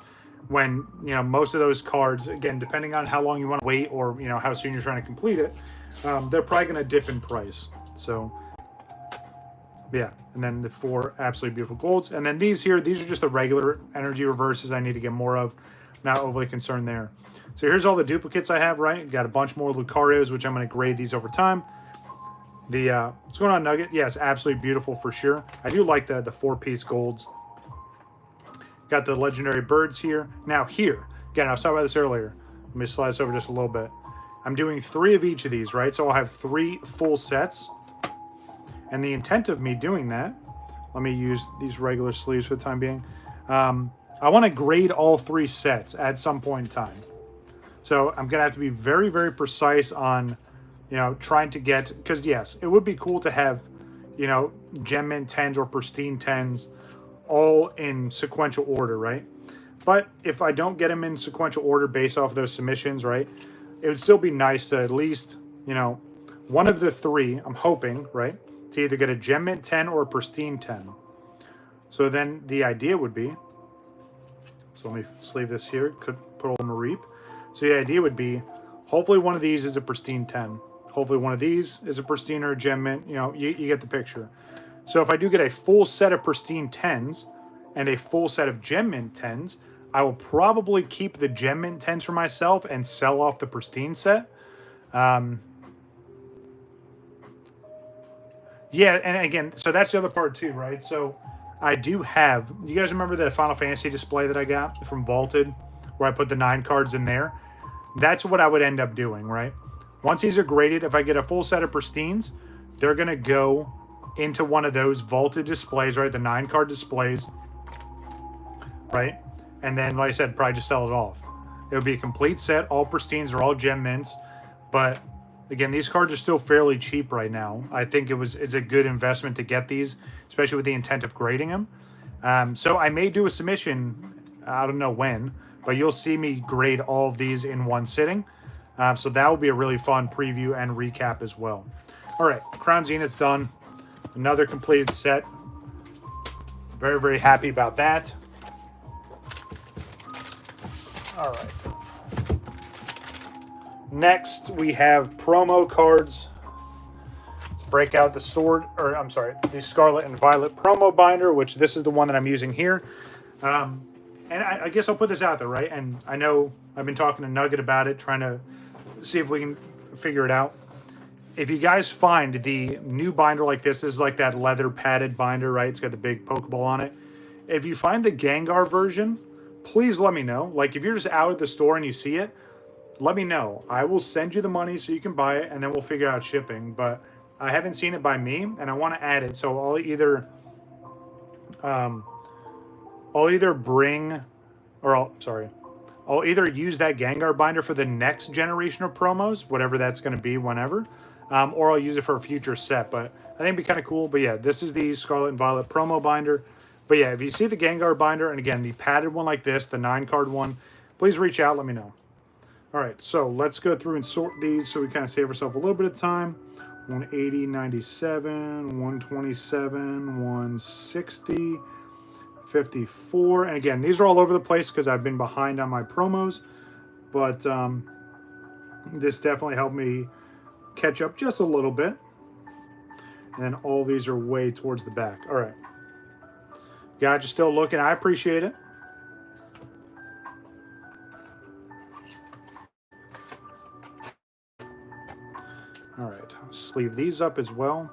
when, most of those cards, again, depending on how long you want to wait or, how soon you're trying to complete it, they're probably going to dip in price. So, yeah. And then the 4 absolutely beautiful golds. And then these here, these are just the regular energy reverses I need to get more of. Not overly concerned there. So here's all the duplicates I have, right? Got a bunch more Lucarios, which I'm going to grade these over time. What's going on, Nugget? Yes, absolutely beautiful for sure. I do like the 4-piece golds. Got the legendary birds here. Now here, again, I was talking about this earlier. Let me slide this over just a little bit. I'm doing 3 of each of these, right? So I'll have 3 full sets. And the intent of me doing that, let me use these regular sleeves for the time being. I want to grade all 3 sets at some point in time. So I'm going to have to be very, very precise on, trying to get, because yes, it would be cool to have, Gem Mint 10s or Pristine 10s all in sequential order, right? But if I don't get them in sequential order based off those submissions, right, it would still be nice to at least, one of the 3, I'm hoping, right, to either get a Gem Mint 10 or a Pristine 10. So then the idea would be, so let me sleeve this here, could put all in a reap. So the idea would be, hopefully one of these is a Pristine 10. Hopefully one of these is a Pristine or a Gem Mint. You get the picture. So if I do get a full set of Pristine 10s and a full set of Gem Mint 10s, I will probably keep the Gem Mint 10s for myself and sell off the Pristine set. Yeah, and again, so that's the other part too, right? So I do have, you guys remember the Final Fantasy display that I got from Vaulted, where I put the 9 cards in there? That's what I would end up doing, right? Once these are graded, if I get a full set of Pristines, they're going to go into one of those vaulted displays, right? The 9-card displays, right? And then, like I said, probably just sell it off. It would be a complete set. All Pristines are all Gem Mints. But, again, these cards are still fairly cheap right now. I think it's a good investment to get these, especially with the intent of grading them. So I may do a submission, I don't know when, but you'll see me grade all of these in one sitting. So that will be a really fun preview and recap as well. All right, Crown Zenith's done. Another completed set. Very, very happy about that. All right. Next, we have promo cards. Let's break out the the Scarlet and Violet promo binder, which this is the one that I'm using here. And I guess I'll put this out there, right? And I know I've been talking to Nugget about it, trying to see if we can figure it out. If you guys find the new binder like this is like that leather padded binder, right? It's got the big Pokeball on it. If you find the Gengar version, please let me know. Like if you're just out at the store and you see it, let me know. I will send you the money so you can buy it, and then we'll figure out shipping. But I haven't seen it by me, and I want to add it. So I'll either I'll either use that Gengar binder for the next generation of promos, whatever that's going to be, whenever, or I'll use it for a future set. But I think it'd be kind of cool. But yeah, this is the Scarlet and Violet promo binder. But yeah, if you see the Gengar binder, and again, the padded one like this, the 9-card one, please reach out, let me know. All right, so let's go through and sort these so we kind of save ourselves a little bit of time. 180, 97, 127, 160, 54. And again, these are all over the place because I've been behind on my promos. But this definitely helped me catch up just a little bit. And then all these are way towards the back. All right. Gotcha, still looking. I appreciate it. All right, sleeve these up as well.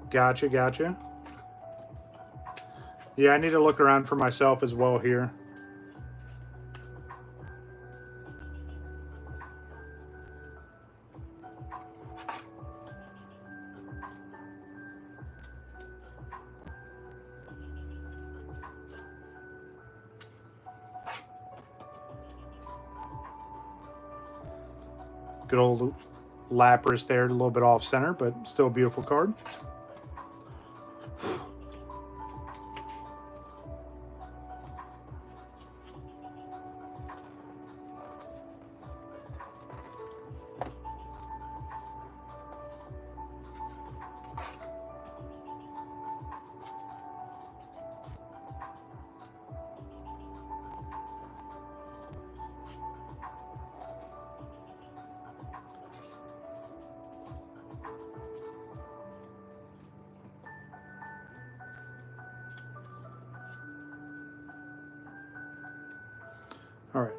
Gotcha, gotcha. Yeah, I need to look around for myself as well here. Good old Lapras there, a little bit off center, but still a beautiful card. All right.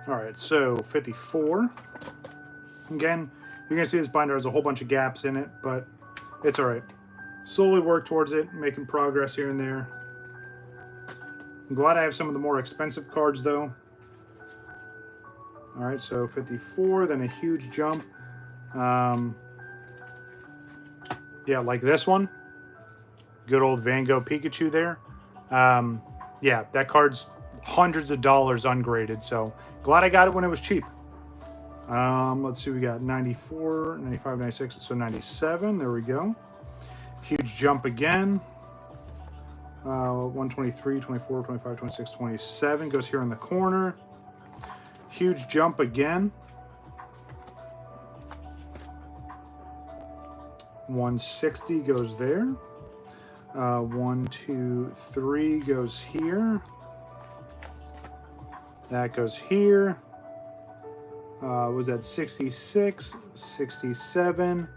All right, so 54. Again, you're going to see this binder has a whole bunch of gaps in it, but it's all right. Slowly work towards it, making progress here and there. I'm glad I have some of the more expensive cards, though. All right, so 54, then a huge jump. Yeah, like this one. Good old Van Gogh Pikachu there. Yeah, that card's hundreds of dollars ungraded, so glad I got it when it was cheap. Let's see, we got 94, 95, 96, so 97. There we go. Huge jump again. 123, 24, 25, 26, 27 goes here in the corner. Huge jump again. 160 goes there. 1, 2, 3 goes here. That goes here. Was that 66, 67,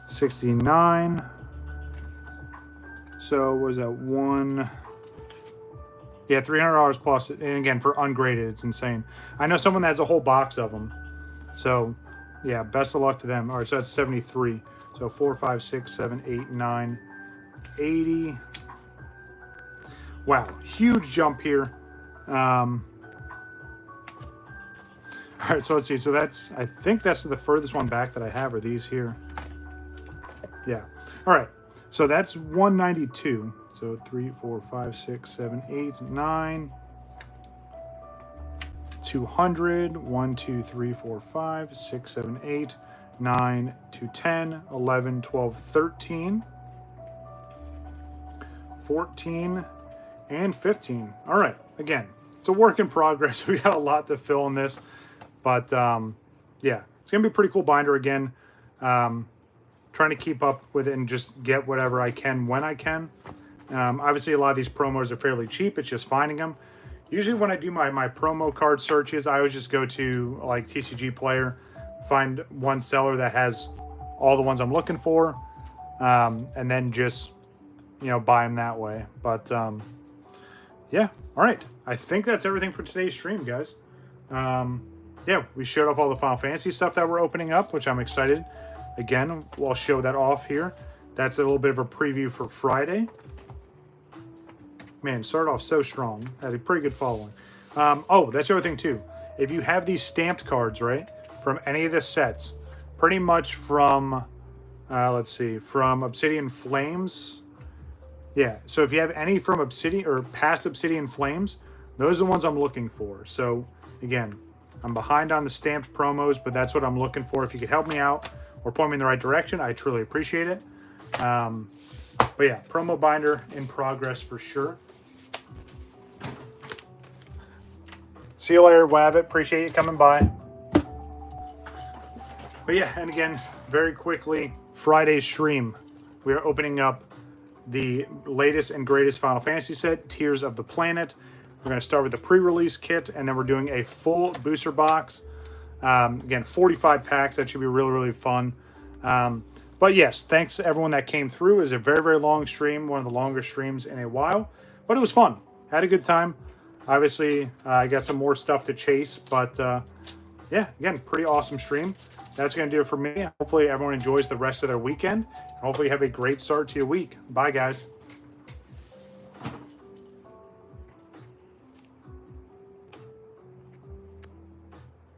69. So was that one? Yeah, $300 plus. And again, for ungraded, it's insane. I know someone that has a whole box of them. So yeah, best of luck to them. All right, so that's 73. So 4, 5, 6, 7, 8, 9, 80. Wow, huge jump here. All right, so let's see. So that's, I think that's the furthest one back that I have are these here. Yeah. All right. So that's 192. So 3, 4, 5, 6, 7, 8, 9. 200. 1, 2, 3, 4, 5, 6, 7, 8, 9, 2, 10, 11, 12, 13. 14 and 15. All right. Again, it's a work in progress. We got a lot to fill in this. But, yeah, it's going to be a pretty cool binder again. Trying to keep up with it and just get whatever I can when I can. Obviously, a lot of these promos are fairly cheap. It's just finding them. Usually when I do my promo card searches, I always just go to, like, TCG Player, find one seller that has all the ones I'm looking for, and then just, you know, buy them that way. But, yeah, all right. I think that's everything for today's stream, guys. Yeah, we showed off all the Final Fantasy stuff that we're opening up, which I'm excited. Again, I'll show that off here. That's a little bit of a preview for Friday. Man, started off so strong. Had a pretty good following. Oh, that's the other thing, too. If you have these stamped cards, right, from any of the sets, pretty much from, let's see, from Obsidian Flames. Yeah, so if you have any from Obsidian or past Obsidian Flames, those are the ones I'm looking for. So, again, I'm behind on the stamped promos, but that's what I'm looking for. If you could help me out or point me in the right direction, I truly appreciate it. But yeah, promo binder in progress for sure. See you later, Wabbit. Appreciate you coming by. But yeah, and again, very quickly, Friday's stream, we are opening up the latest and greatest Final Fantasy set, Tears of the Planet. We're going to start with the pre-release kit, and then we're doing a full booster box. Again, 45 packs. That should be really, really fun. But yes, thanks to everyone that came through. It was a very, very long stream, one of the longest streams in a while. But it was fun. Had a good time. Obviously, I got some more stuff to chase. But yeah, again, pretty awesome stream. That's going to do it for me. Hopefully everyone enjoys the rest of their weekend. Hopefully you have a great start to your week. Bye, guys.